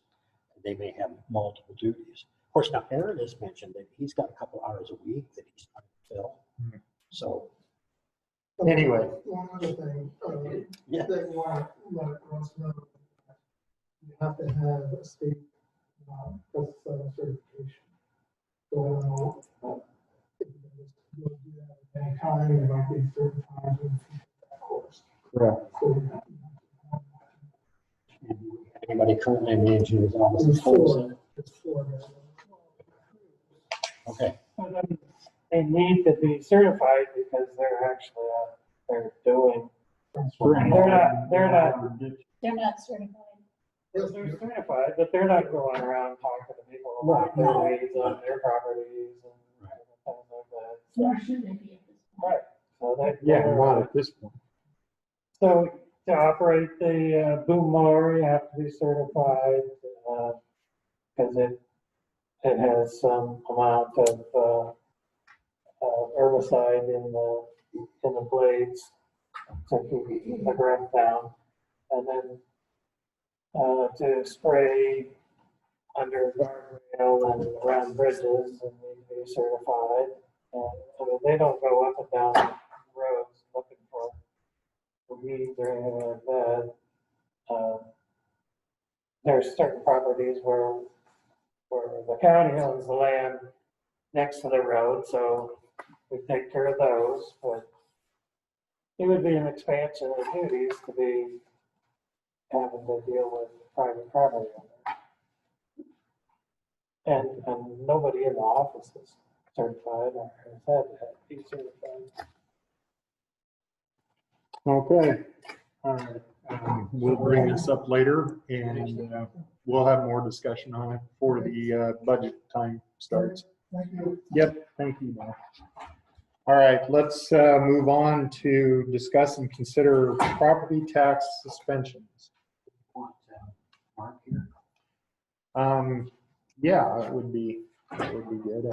they may have multiple duties. Of course, now Aaron has mentioned that he's got a couple hours a week that he's trying to fill. Mhm. So Anyway. One other thing, Yeah. they want to let us know, you have to have a state, certification. So, if you just go do that at any time, you might be certified in that course. Correct. So, anybody currently in the engineer's office There's is full, four. It's four. okay. they need to be certified because they're actually, they're doing, they're not certified. they're certified, but they're not going around talking to people about their needs on their properties and things like that. Nor should they be at this point. Right. So that. Yeah, not at this point. So to operate the boom mower, you have to be certified, because it has some amount of herbicide in the blades to keep the grunt down. And then to spray under guardrail and around bridges, and need to be certified. And I mean, they don't go up and down roads looking for weeds or anything like that. There's certain properties where the county owns the land next to the road, so we take care of those, but it would be an expansion of duties to be having to deal with private property owners. And nobody in the office is certified or has had to be certified. Okay. All right. We'll bring this up later and we'll have more discussion on it before the budget time starts. Thank you. Yep, thank you, Mark. All right, let's move on to discuss and consider property tax suspensions. Mark here. Yeah, that would be good.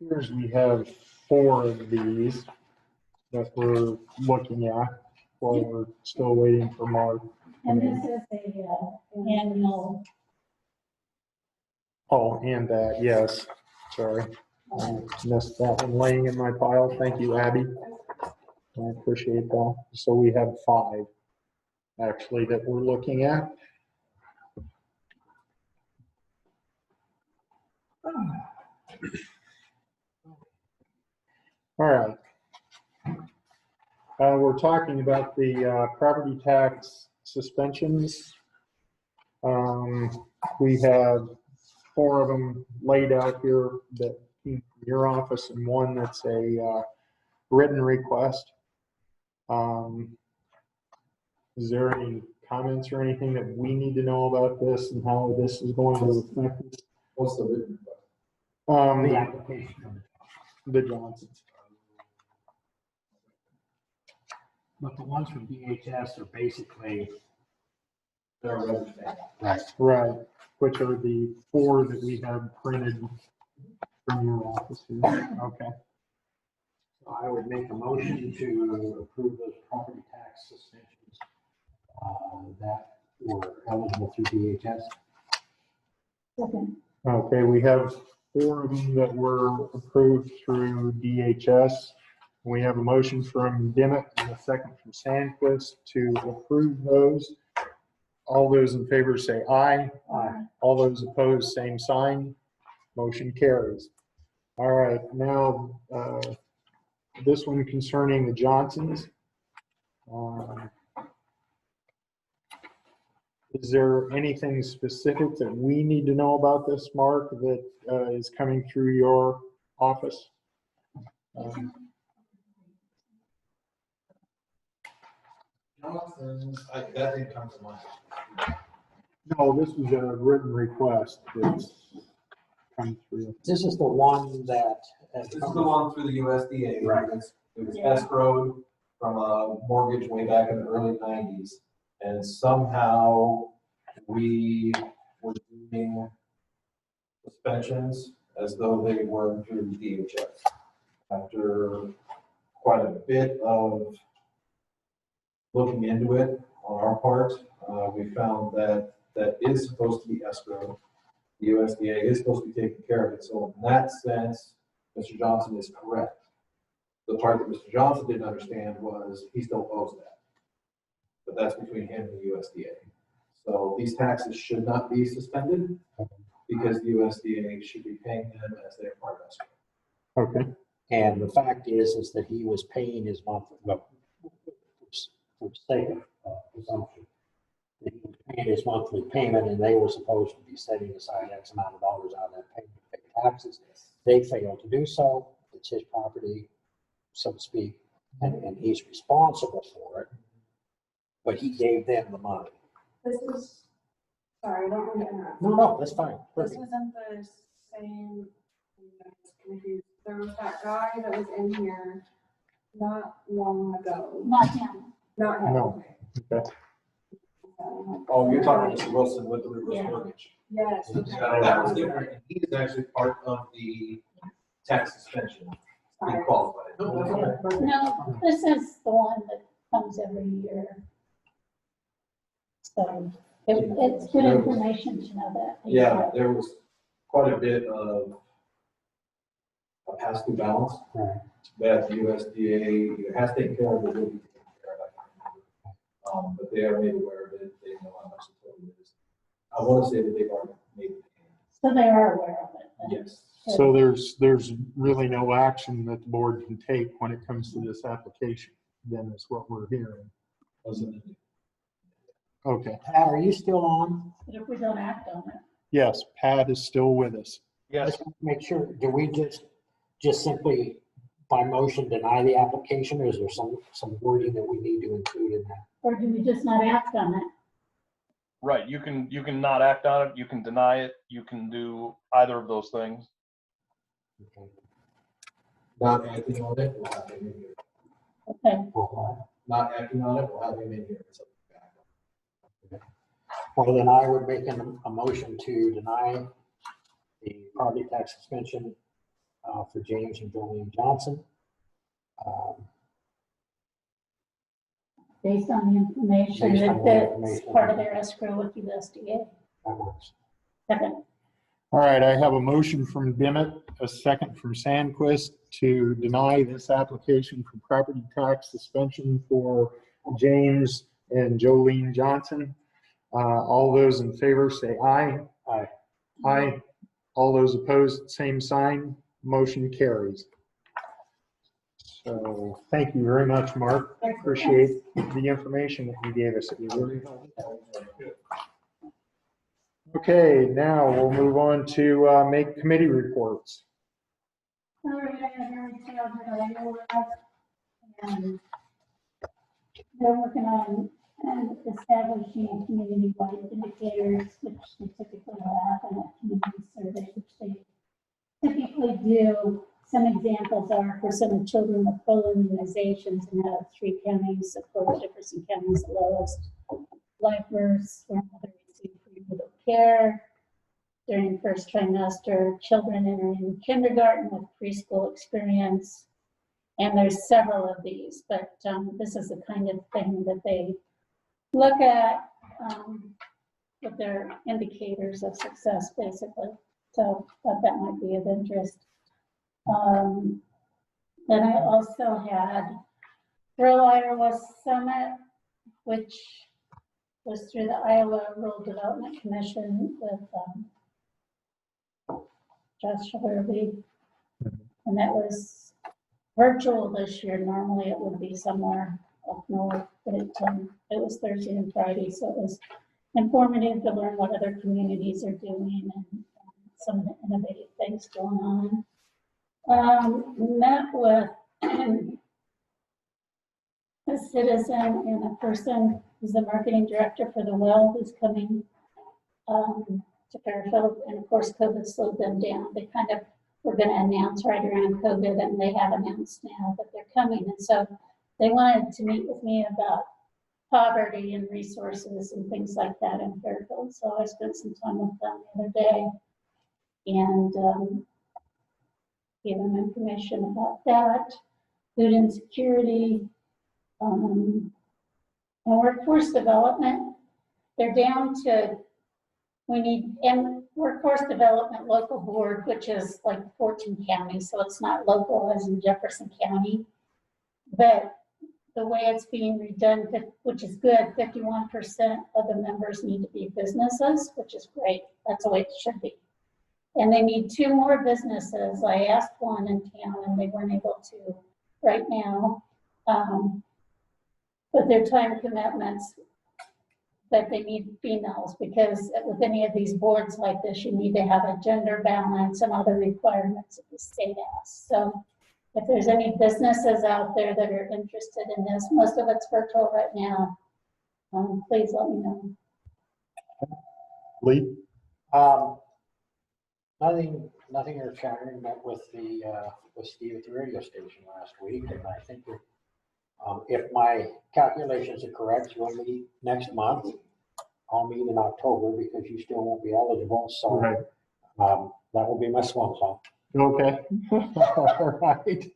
Here's, we have 4 of these that we're looking at while we're still waiting for Mark. And this is a annual, Oh, and that, yes, sorry. I missed that one laying in my pile. Thank you, Abby. I appreciate that. So we have 5 actually that we're looking at. All right. We're talking about the property tax suspensions. We have 4 of them laid out here that came from your office and one that's a written request. Is there any comments or anything that we need to know about this and how this is going to affect us? What's the written? The application. The Johnsons. But the ones from DHS are basically, They're rubber stamp. right, Right, which are the 4 that we have printed from your office here. Okay. so I would make a motion to approve those property tax suspensions that were eligible through DHS. Second. Okay, we have 4 of them that were approved through DHS. We have a motion from Dimmitt and a second from Sandquist to approve those. All those in favor say aye. Aye. All those opposed, same sign. Motion carries. All right, now this one concerning the Johnsons. Is there anything specific that we need to know about this, Mark, that is coming through your office? Johnson's, that didn't come to mind. No, this was a written request that's come through. This is the one that. This is the one through the USDA. Right. It was escrowed from a mortgage way back in the early 90s. And somehow we were doing suspensions as though they were through DHS. After quite a bit of looking into it on our part, we found that that is supposed to be escrowed. The USDA is supposed to be taking care of it. So in that sense, Mr. Johnson is correct. The part that Mr. Johnson didn't understand was he still owes that. But that's between him and the USDA. So these taxes should not be suspended because the USDA should be paying them as their part of escrow. Okay, And the fact is that he was paying his monthly, well, for the sake of presumption, that he was paying his monthly payment and they were supposed to be setting aside X amount of dollars out of that payment to pay taxes. They failed to do so. It's his property, so to speak, and he's responsible for it. But he gave them the money. This was, sorry, I don't want to interrupt. No, that's fine. This Perfect. wasn't the same, I was confused. There was that guy that was in here not long ago. Not him. Not him. No. Okay. Oh, you're talking Mr. Wilson with the reverse Yeah. mortgage. Yes. okay. That was different. And he is actually part of the tax suspension. He Sorry. qualified. No, that's okay. No, this is the one that comes every year. So it's good information to know that. Yeah, there was quite a bit of a pass-through balance Right. that the USDA either has taken care of or will be taking care of. I can't remember. But they are made aware of it. They know how much the total is. I want to say that they've already made the payment. So they are aware of it. then. Yes. So there's really no action that the board can take when it comes to this application, then is what we're hearing. Wasn't it? Okay, Pat, are you still on? But if we don't act on it, yes, Pat is still with us. Yes, Let's make sure, do we just simply by motion deny the application, or is there some wording that we need to include in that? or do we just not act on it? right. You can not act on it. You can deny it. You can do either of those things. Okay. Not acting on it, we'll have him in here. Okay, Not acting on it, we'll have him in here. It's up to you. Well, then I would make a motion to deny the property tax suspension for James and Jolene Johnson. based on the information Based on that the that's information. part of their escrow with USDA. That works. Second. All right, I have a motion from Dimmitt, a second from Sandquist to deny this application for property tax suspension for James and Jolene Johnson. All those in favor say aye. Aye. Aye. All those opposed, same sign. Motion carries. So thank you very much, Mark. I appreciate the information that you gave us. It was very helpful. Okay, now we'll move on to make committee reports. All right, I have very proud that I know and they're working on establishing community-wide indicators, which they typically have in a community survey, which they typically do. Some examples are for some children with full immunizations and out of 3 counties, of course, Jefferson County is the lowest. Live births where mother received prenatal care. During first trimester, children entering kindergarten with preschool experience. And there's several of these, but this is the kind of thing that they look at with their indicators of success, basically. So thought that might be of interest. Then I also had Rural Iowa Summit, which was through the Iowa Rural Development Commission with Josh Harvey. And that was virtual this year. Normally it would be somewhere up north, but it was Thursday and Friday, so it was informative to learn what other communities are doing and some of the innovative things going on. Met with a citizen and a person who's the marketing director for the well, who's coming to Fairfield, and of course COVID slowed them down. They kind of were going to announce right around COVID, and they have announced now that they're coming, and so they wanted to meet with me about poverty and resources and things like that in Fairfield. So I spent some time with them the other day and gave them information about that, food insecurity, and workforce development. They're down to, we need, and workforce development local board, which is like 14 counties, so it's not local as in Jefferson County, but the way it's being redone, which is good, 51% of the members need to be businesses, which is great. That's the way it should be. And they need 2 more businesses. I asked one in town and they weren't able to right now. But their time commitments, that they need females, because with any of these boards like this, you need to have a gender balance and other requirements that the state asks. So if there's any businesses out there that are interested in this, most of it's virtual right now, please let me know. Lee? Nothing earth shattering. Met with Steve at the radio station last week, and I think that, if my calculations are correct, you'll meet next month. I'll meet in October because you still won't be eligible. So Right. That will be my swan song. Okay. All right.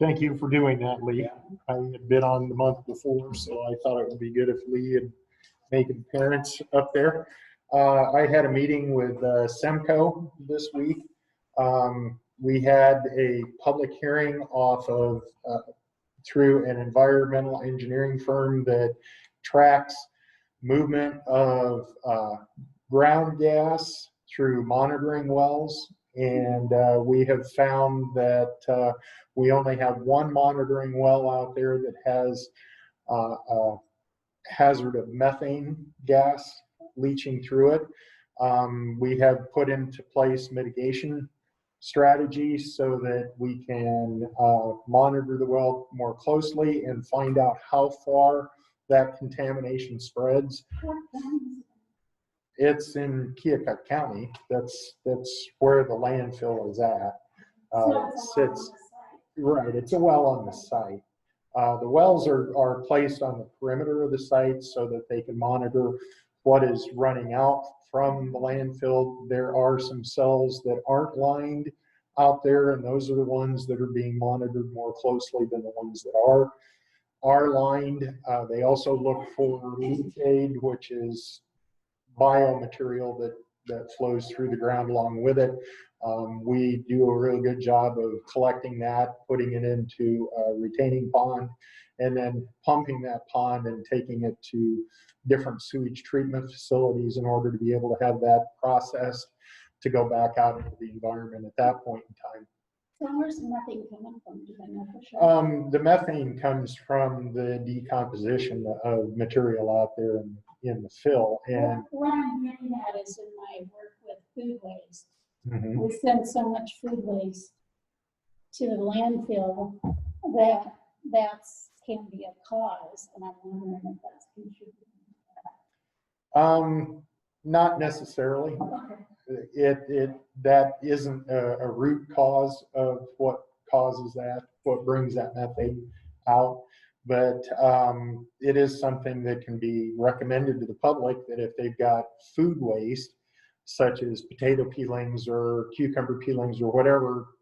Thank you for doing that, Lee. Yeah. I had been on the month before, so I thought it would be good if Lee had made an appearance up there. I had a meeting with Semco this week. We had a public hearing off of through an environmental engineering firm that tracks movement of ground gas through monitoring wells. And we have found that we only have 1 monitoring well out there that has a hazard of methane gas leaching through it. We have put into place mitigation strategies so that we can monitor the well more closely and find out how far that contamination spreads. It's in Keokuk County. That's where the landfill is at. It sits, right, it's a well on the site. The wells are placed on the perimeter of the site so that they can monitor what is running out from the landfill. There are some cells that aren't lined out there, and those are the ones that are being monitored more closely than the ones that are lined. They also look for leachate, which is biomaterial that flows through the ground along with it. We do a really good job of collecting that, putting it into a retaining pond, and then pumping that pond and taking it to different sewage treatment facilities in order to be able to have that processed to go back out into the environment at that point in time. So where's nothing coming from? Do they know for sure? The methane comes from the decomposition of material out there in the fill. And What I'm getting at is in my work with food waste. Mhm. We send so much food waste to the landfill that can be a cause, and I'm wondering if that's contributing. Not necessarily. Okay. That isn't a root cause of what causes that, what brings that methane out. But it is something that can be recommended to the public, that if they've got food waste, such as potato peelings or cucumber peelings or whatever,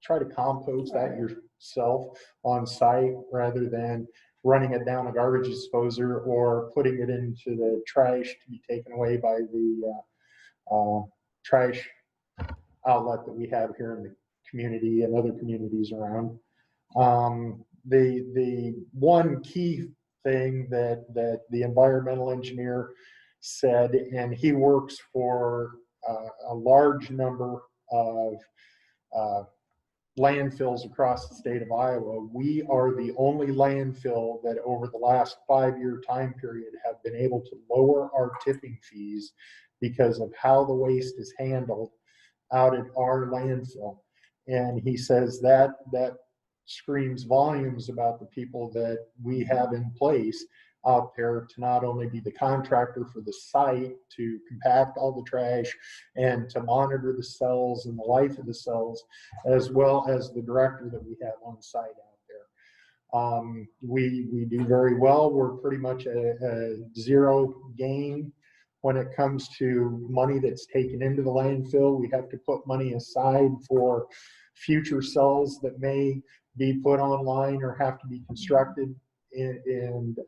try to compost that yourself on site rather than running it down a garbage disposer or putting it into the trash to be taken away by the trash outlet that we have here in the community and other communities around. The one key thing that the environmental engineer said, and he works for a large number of landfills across the state of Iowa. We are the only landfill that over the last 5-year time period have been able to lower our tipping fees because of how the waste is handled out at our landfill. And he says that screams volumes about the people that we have in place out there to not only be the contractor for the site to compact all the trash and to monitor the cells and the life of the cells, as well as the director that we have on site out there. We do very well. We're pretty much a zero gain when it comes to money that's taken into the landfill. We have to put money aside for future cells that may be put online or have to be constructed and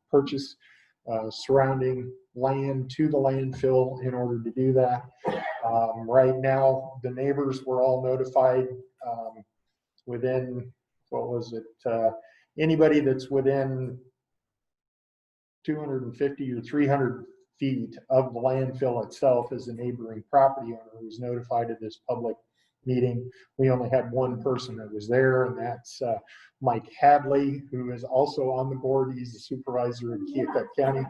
purchase surrounding land to the landfill in order to do that. Right now, the neighbors were all notified within, what was it, anybody that's within 250 or 300 feet of the landfill itself as a neighboring property owner was notified of this public meeting. We only had one person that was there, and that's Mike Hadley, who is also on the board. He's the supervisor in Keokuk County.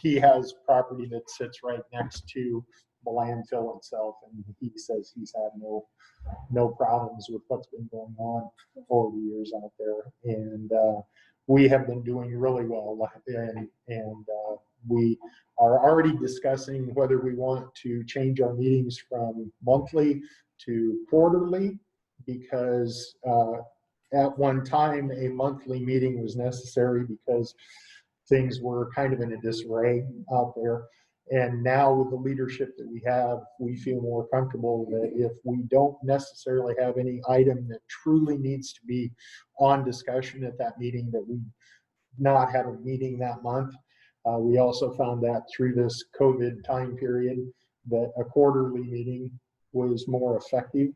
He has property that sits right next to the landfill itself, and he says he's had no problems with what's been going on for the years out there. And we have been doing really well, and we are already discussing whether we want to change our meetings from monthly to quarterly, because at one time a monthly meeting was necessary because things were kind of in a disarray out there. And now with the leadership that we have, we feel more comfortable that if we don't necessarily have any item that truly needs to be on discussion at that meeting, that we not have a meeting that month. We also found that through this COVID time period that a quarterly meeting was more effective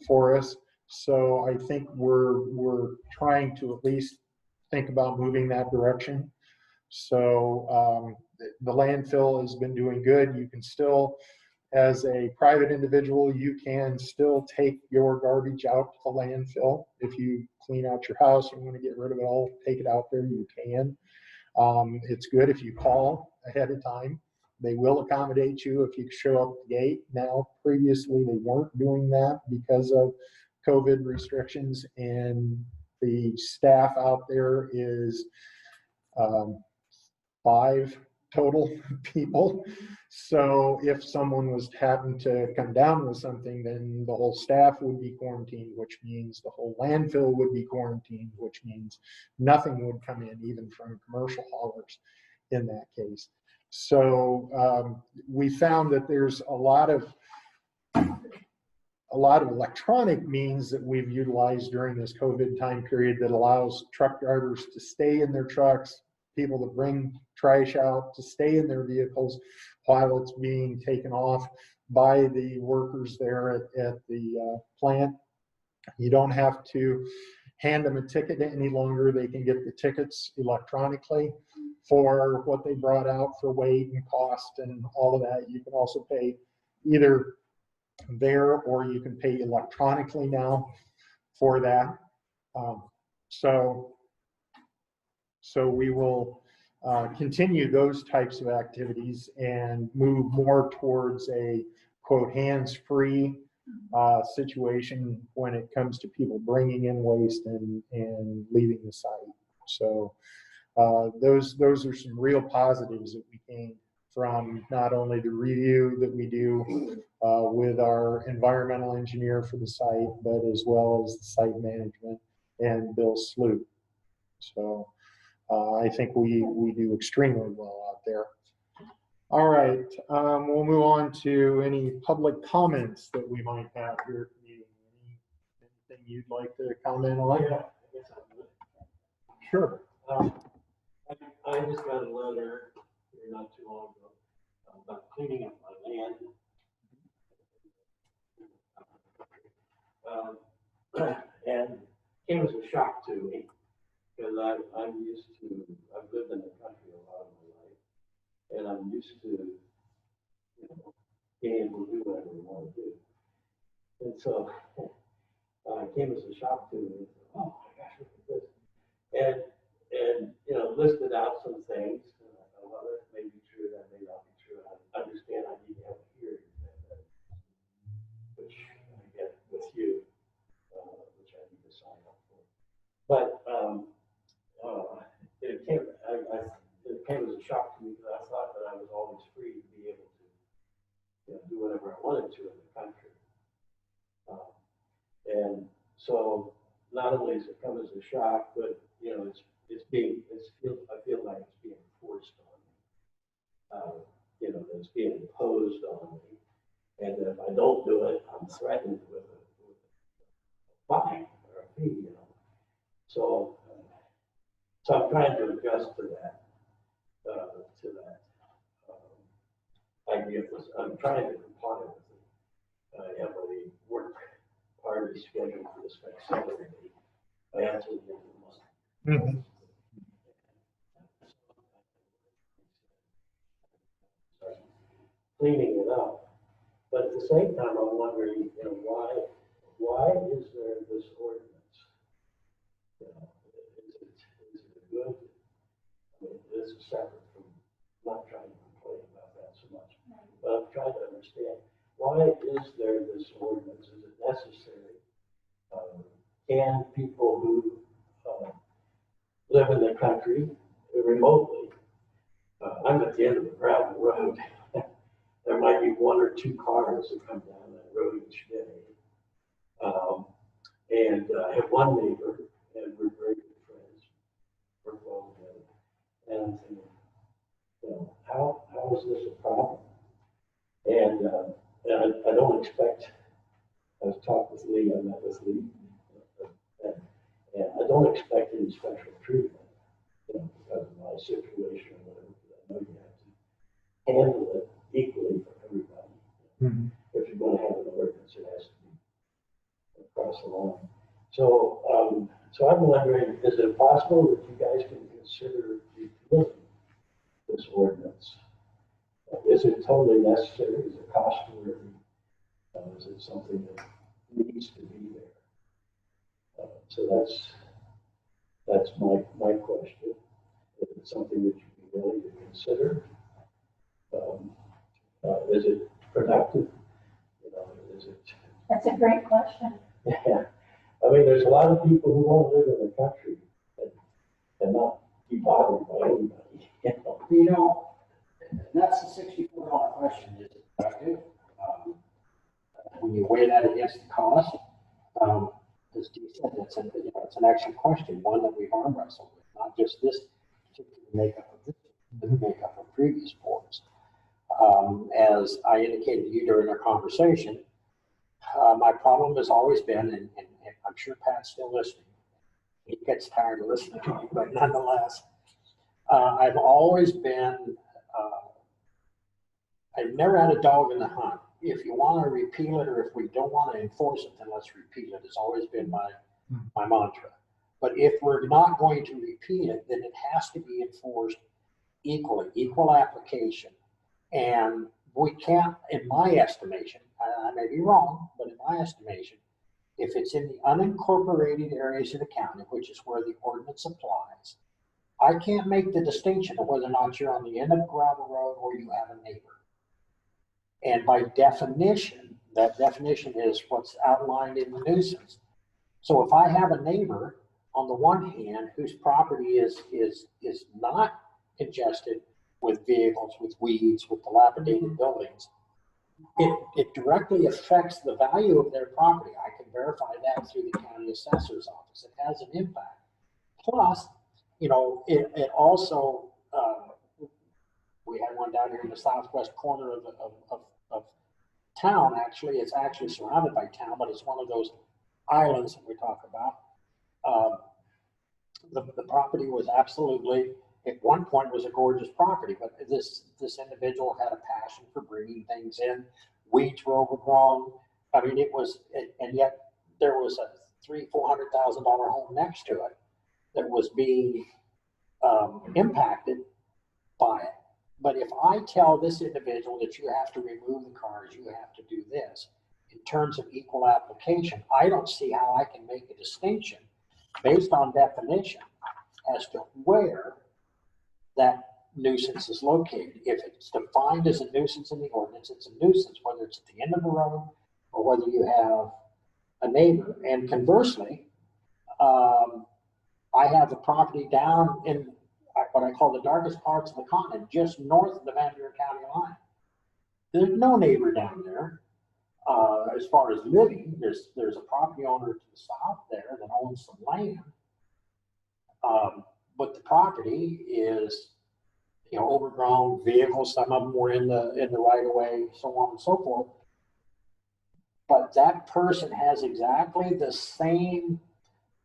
for us. So I think we're trying to at least think about moving that direction. So the landfill has been doing good. You can still, as a private individual, you can still take your garbage out to the landfill. If you clean out your house and want to get rid of it all, take it out there, you can. It's good if you call ahead of time. They will accommodate you if you show up at the gate. Now, previously they weren't doing that because of COVID restrictions, and the staff out there is 5 total people. So if someone was having to come down with something, then the whole staff would be quarantined, which means the whole landfill would be quarantined, which means nothing would come in, even from commercial haulers in that case. So we found that there's a lot of electronic means that we've utilized during this COVID time period that allows truck drivers to stay in their trucks, people that bring trash out to stay in their vehicles while it's being taken off by the workers there at the plant. You don't have to hand them a ticket any longer. They can get the tickets electronically for what they brought out for weight and cost and all of that. You can also pay either there, or you can pay electronically now for that. So we will continue those types of activities and move more towards a quote hands-free situation when it comes to people bringing in waste and leaving the site. So those are some real positives that we gained from not only the review that we do with our environmental engineer for the site, but as well as the site management and Bill Sloot. So I think we do extremely well out there. All right, we'll move on to any public comments that we might have here at the meeting. Anything you'd like to comment on? Yeah, I guess I would. Sure. I just got a letter here not too long ago about cleaning up my land. And it was a shock to me because I've lived in the country a lot of my life, and I'm used to, being able to do whatever I want to do. And so it came as a shock to me. Oh my gosh, look at this. And listed out some things. Well, that may be true, that may not be true. I understand I need to have a hearing, which I get with you, which I need to sign up for. But it came as a shock to me because I thought that I was always free to be able to do whatever I wanted to in the country. And so not only does it come as a shock, but I feel like it's being forced on me. It's being imposed on me. And if I don't do it, I'm threatened with a fine or a fee, So I'm trying to adjust to that. Idea. I'm trying to comply with it. I have a work party scheduled for this next Saturday. I actually did the month. Cleaning it up, but at the same time, I'm wondering, why is there this ordinance? Is it good? I mean, this is separate from not trying to complain about that so much, but I'm trying to understand why is there this ordinance? Is it necessary? Can people who live in the country remotely? I'm at the end of a gravel road. There might be one or two cars that come down that road each day. And I have one neighbor, and we're very good friends. We're well together. And I'm thinking, how is this a problem? And I don't expect, I was talking with Lee, I met with Lee, and I don't expect any special treatment, because of my situation or whatever. I know you have to handle it equally for everybody. Mm-hmm. If you're going to have an ordinance, it has to be across the line. So I'm wondering, is it possible that you guys can consider repealing this ordinance? Is it totally necessary? Is it cost worthy? Is it something that needs to be there? So that's my question. Is it something that you'd be willing to consider? Is it productive? Is it? That's a great question. Yeah. I mean, there's a lot of people who want to live in the country and not be bothered by anybody. That's the $64 question. Is it productive? When you weigh that against the cost, as Dee said, it's an excellent question, one that we've arm wrestled with, not just this particular makeup of this, but the makeup of previous boards. As I indicated to you during our conversation, my problem has always been, and I'm sure Pat's still listening, he gets tired of listening to me, but nonetheless, I've always been, I've never had a dog in the hunt. If you want to repeal it, or if we don't want to enforce it, then let's repeal it. It's always been my mantra. But if we're not going to repeal it, then it has to be enforced equally, equal application. And we can't, in my estimation, I may be wrong, but in my estimation, if it's in the unincorporated areas of the county, which is where the ordinance applies, I can't make the distinction of whether or not you're on the end of a gravel road or you have a neighbor. And by definition, that definition is what's outlined in the nuisance. So if I have a neighbor on the one hand whose property is not congested with vehicles, with weeds, with dilapidated buildings, it directly affects the value of their property. I can verify that through the county assessor's office. It has an impact. Plus, you know, it also, we had one down here in the southwest corner of town, actually. It's actually surrounded by town, but it's one of those islands that we talk about. The property was absolutely, at one point, was a gorgeous property, but this individual had a passion for bringing things in. Weeds were overgrown. I mean, it was, and yet there was a $300,000-$400,000 home next to it that was being impacted by it. But if I tell this individual that you have to remove the cars, you have to do this, in terms of equal application, I don't see how I can make a distinction based on definition as to where that nuisance is located. If it's defined as a nuisance in the ordinance, it's a nuisance, whether it's at the end of the road or whether you have a neighbor. And conversely, I have a property down in what I call the darkest parts of the continent, just north of the Van Buren County line. There's no neighbor down there. As far as living, there's a property owner to the south there that owns some land. But the property is, you know, overgrown vehicles. Some of them were in the right of way, so on and so forth. But that person has exactly the same,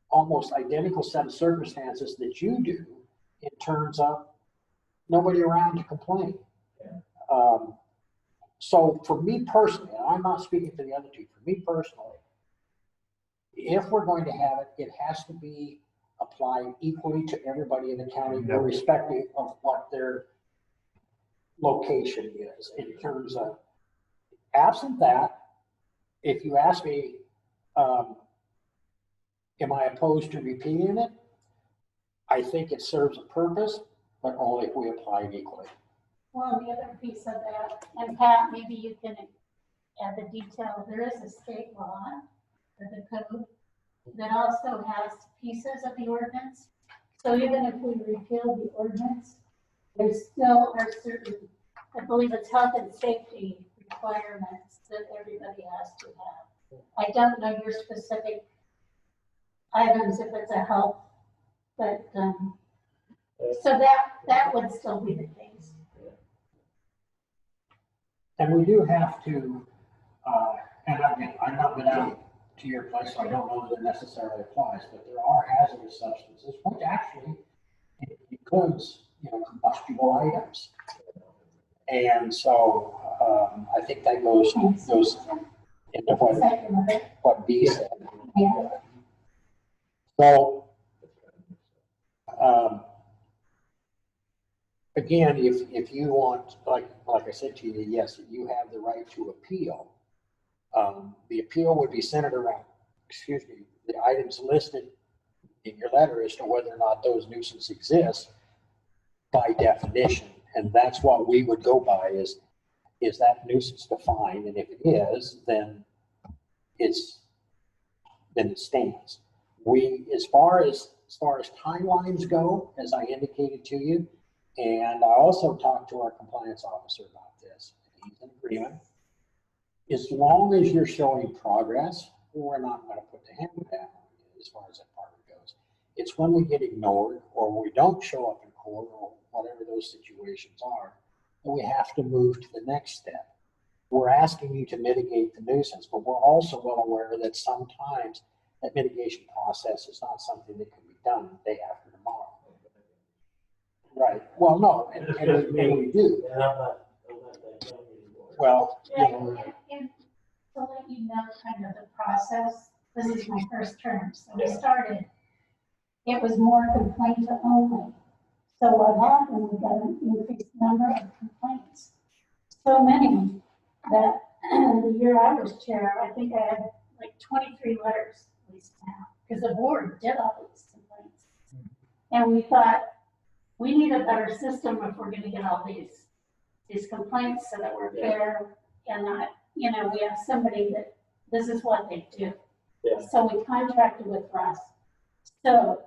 almost identical set of circumstances that you do in terms of nobody around to complain. So for me personally, and I'm not speaking for the other two, for me personally, if we're going to have it, it has to be applied equally to everybody in the county, irrespective of what their location is in terms of, absent that, if you ask me, am I opposed to repeating it? I think it serves a purpose, but only if we apply it equally. Well, the other piece of that, and Pat, maybe you can add the detail, there is a state law or the code that also has pieces of the ordinance. So even if we repeal the ordinance, there still are certain, I believe it's health and safety requirements that everybody has to have. I don't know your specific items if it's a health, but so that would still be the case. And we do have to, and again, I've not been out to your place, so I don't know that it necessarily applies, but there are hazardous substances, which actually includes, you know, combustible items. And so I think that goes into what B said. Yeah. So again, if you want, like I said to you, yes, you have the right to appeal. The appeal would be centered around, the items listed in your letter as to whether or not those nuisances exist by definition. And that's what we would go by is that nuisance defined? And if it is, then it stands. As far as timelines go, as I indicated to you, and I also talked to our compliance officer about this, he's in agreement. As long as you're showing progress, we're not going to put the hammer down as far as that part goes. It's when we get ignored or we don't show up in court or whatever those situations are, that we have to move to the next step. We're asking you to mitigate the nuisance, but we're also well aware that sometimes that mitigation process is not something that can be done the day after tomorrow. Right. Well, no, and we do. Well, you know, And to let you know kind of the process, this is my first term, so we started, it was more complaint only. So what happened, we got an increased number of complaints. So many that the year I was chair, I think I had like 23 letters at least now, because the board did all these complaints. And we thought, we need a better system if we're gonna get all these complaints so that we're fair and not, you know, we have somebody that, this is what they do. Yeah. So we contracted with Russ. So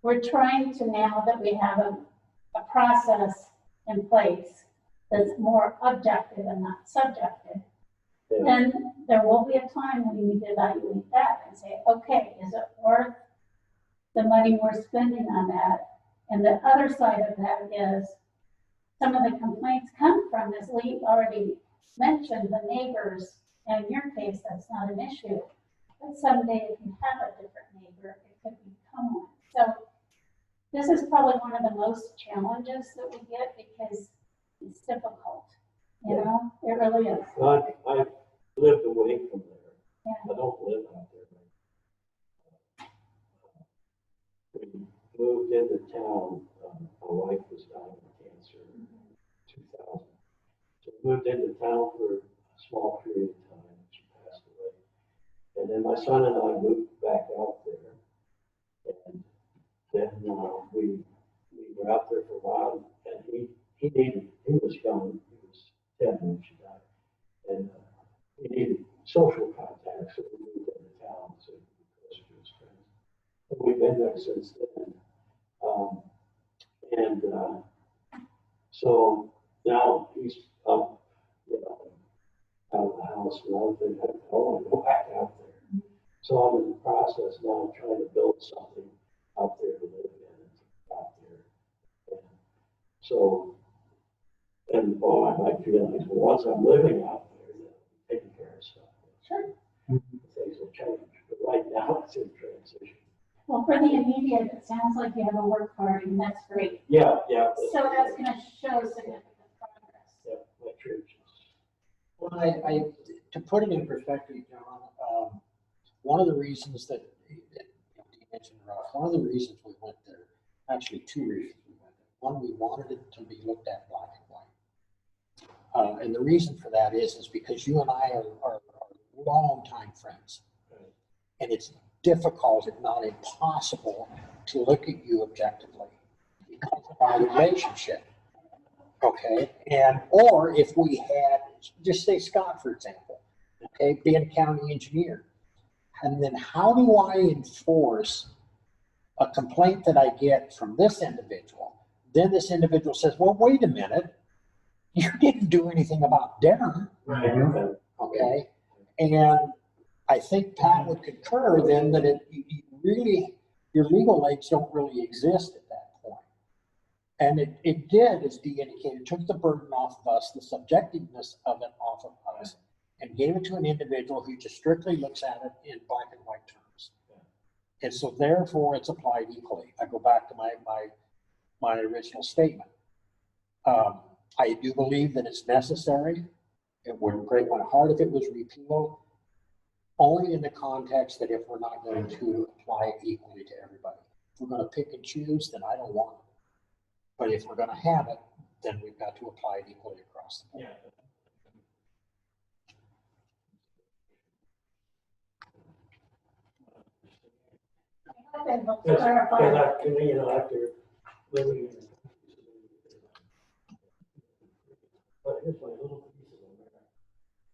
we're trying to, now that we have a process in place that's more objective and not subjective, Yeah. then there will be a time when we need to evaluate that and say, okay, is it worth the money we're spending on that? And the other side of that is some of the complaints come from, as Lee already mentioned, the neighbors. And in your case, that's not an issue. But someday if you have a different neighbor, it could become one. So this is probably one of the most challenges that we get because it's difficult. You know, it really is. I lived away from there. Yeah. I don't live out there. We moved into town, my wife was dying of cancer in 2000. So we moved into town for a small period of time, she passed away. And then my son and I moved back out there. And then we were out there for a while, and he was young, he was 10 when she died. And he needed social contact, so we moved into town so he could be closer to his friends. And we've been there since then. So now he's up, out of the house, and I think I want to go back out there. So I'm in the process now of trying to build something out there to live in, out there. And so, and my feeling is, well, once I'm living out there, then I'm taking care of stuff. Sure. Things will change, but right now it's in transition. Well, for the immediate, it sounds like you have a work party, and that's great. Yeah. So that's gonna show significant progress. Yeah, my church is. Well, to put it in perspective, John, one of the reasons that you mentioned, Russ, one of the reasons we went there, actually two reasons we went there. One, we wanted it to be looked at black and white. And the reason for that is because you and I are long-time friends. And it's difficult, if not impossible, to look at you objectively because of our relationship. Okay, or if we had, just say Scott, for example, okay, being county engineer, and then how do I enforce a complaint that I get from this individual? Then this individual says, well, wait a minute, you didn't do anything about Darren. Right. Okay, and I think Pat would concur then that your legal legs don't really exist at that point. And it did, as Dee indicated, took the burden off of us, the subjectiveness of it off of us, and gave it to an individual who just strictly looks at it in black and white terms. And so therefore it's applied equally. I go back to my original statement. I do believe that it's necessary. It wouldn't break my heart if it was repealed, only in the context that if we're not going to apply it equally to everybody. If we're going to pick and choose, then I don't want it. But if we're going to have it, then we've got to apply it equally across the board. Okay, we'll Because clarify. after living in but here's my little piece of America.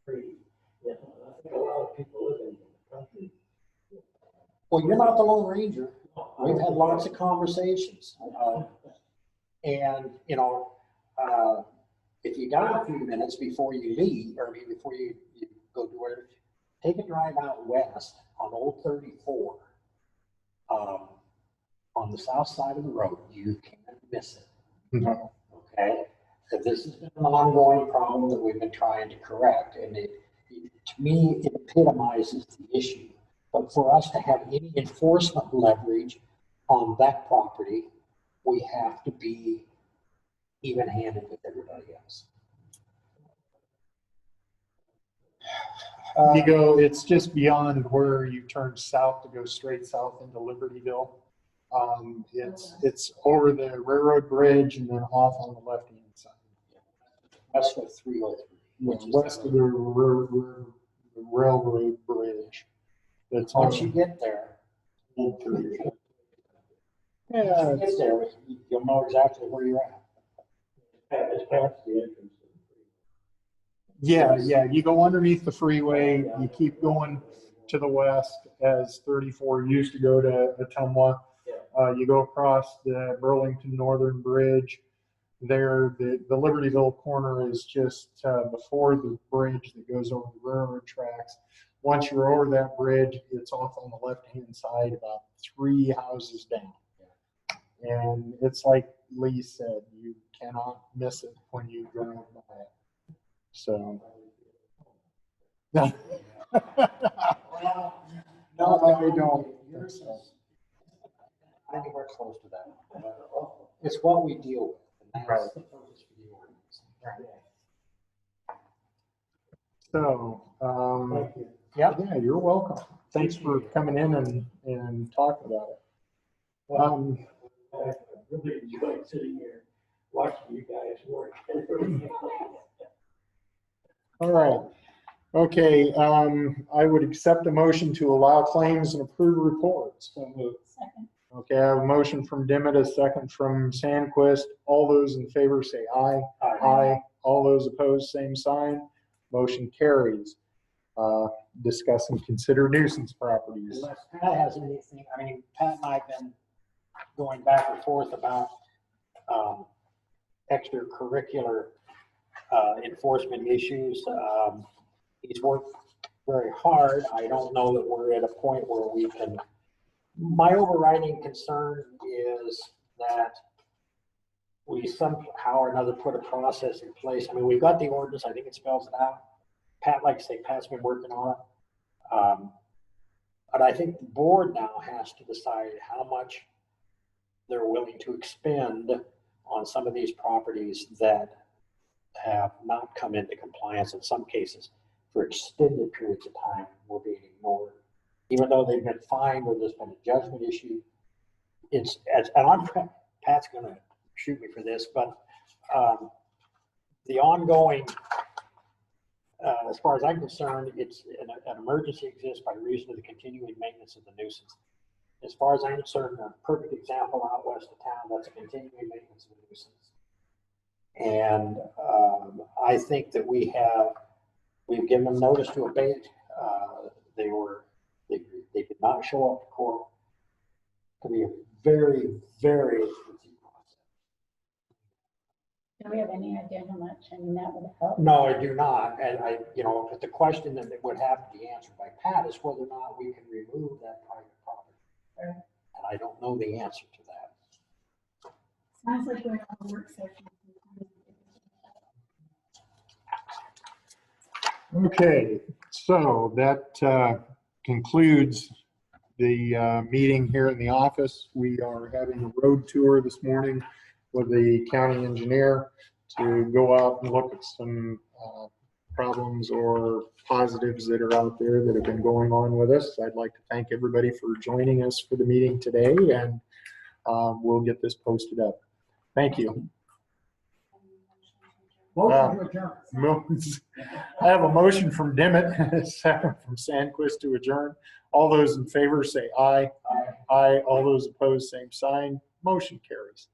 Free. Yeah, I think a lot of people live in the country. Well, you're not the Lone Ranger. We've had lots of conversations. And, if you got a few minutes before you leave, or before you go do whatever, take a drive out west on Old 34. On the south side of the road, you can't miss it. Okay? So this has been an ongoing problem that we've been trying to correct. And to me, it epitomizes the issue. But for us to have any enforcement leverage on that property, we have to be even-handed with everybody else. It's just beyond where you turn south to go straight south into Libertyville. It's over the railroad bridge and then off on the left-hand side. That's what 303. west of the railroad bridge. That's on. Once you get there, Yeah, it's there, you'll know exactly where you're at. It's past the entrance. yeah, you go underneath the freeway, you keep going to the west as 34 used to go to Ottumwa. You go across the Burlington Northern Bridge. There, the Libertyville corner is just before the bridge that goes over the railroad tracks. Once you're over that bridge, it's off on the left-hand side, about 3 houses down. And it's like Lee said, you cannot miss it when you drive by it. So. No, I don't. Anywhere close to that. It's what we deal with. And that's the purpose for the ordinance. So, Yep. yeah, you're welcome. Thanks for coming in and talking about it. I really enjoyed sitting here watching you guys work. All right. Okay, I would accept a motion to allow claims and approve reports. Second. Okay, I have a motion from Dimmitt, a second from Sandquist. All those in favor say aye. Aye. All those opposed, same sign. Motion carries. Discuss and consider nuisance properties. Unless Pat has anything, I mean, Pat and I have been going back and forth about extracurricular enforcement issues. He's worked very hard. I don't know that we're at a point where we can. My overriding concern is that we somehow or another put a process in place. I mean, we've got the ordinance. I think it spells it out. Pat, like I say, Pat's been working on it. But I think the board now has to decide how much they're willing to expend on some of these properties that have not come into compliance in some cases for extended periods of time. We're being ignored. Even though they've been fined or there's been a judgment issue, and Pat's gonna shoot me for this, but the ongoing, as far as I'm concerned, it's an emergency exists by reason of the continuing maintenance of the nuisance. As far as I'm concerned, a perfect example out west of town, that's a continuing maintenance of a nuisance. And I think that we've given them notice to abate. They did not show up to court. It could be a very, very expensive process. Do we have any idea how much? I mean, that would help. No, I do not. And but the question that would have to be answered by Pat is whether or not we can remove that private property. Right. And I don't know the answer to that. Sounds like we're on a work session. Okay, so that concludes the meeting here in the office. We are having a road tour this morning with the county engineer to go out and look at some problems or positives that are out there that have been going on with us. I'd like to thank everybody for joining us for the meeting today, and we'll get this posted up. Thank you. I have a motion from Dimmitt, a second from Sandquist to adjourn. All those in favor say aye. Aye. All those opposed, same sign. Motion carries.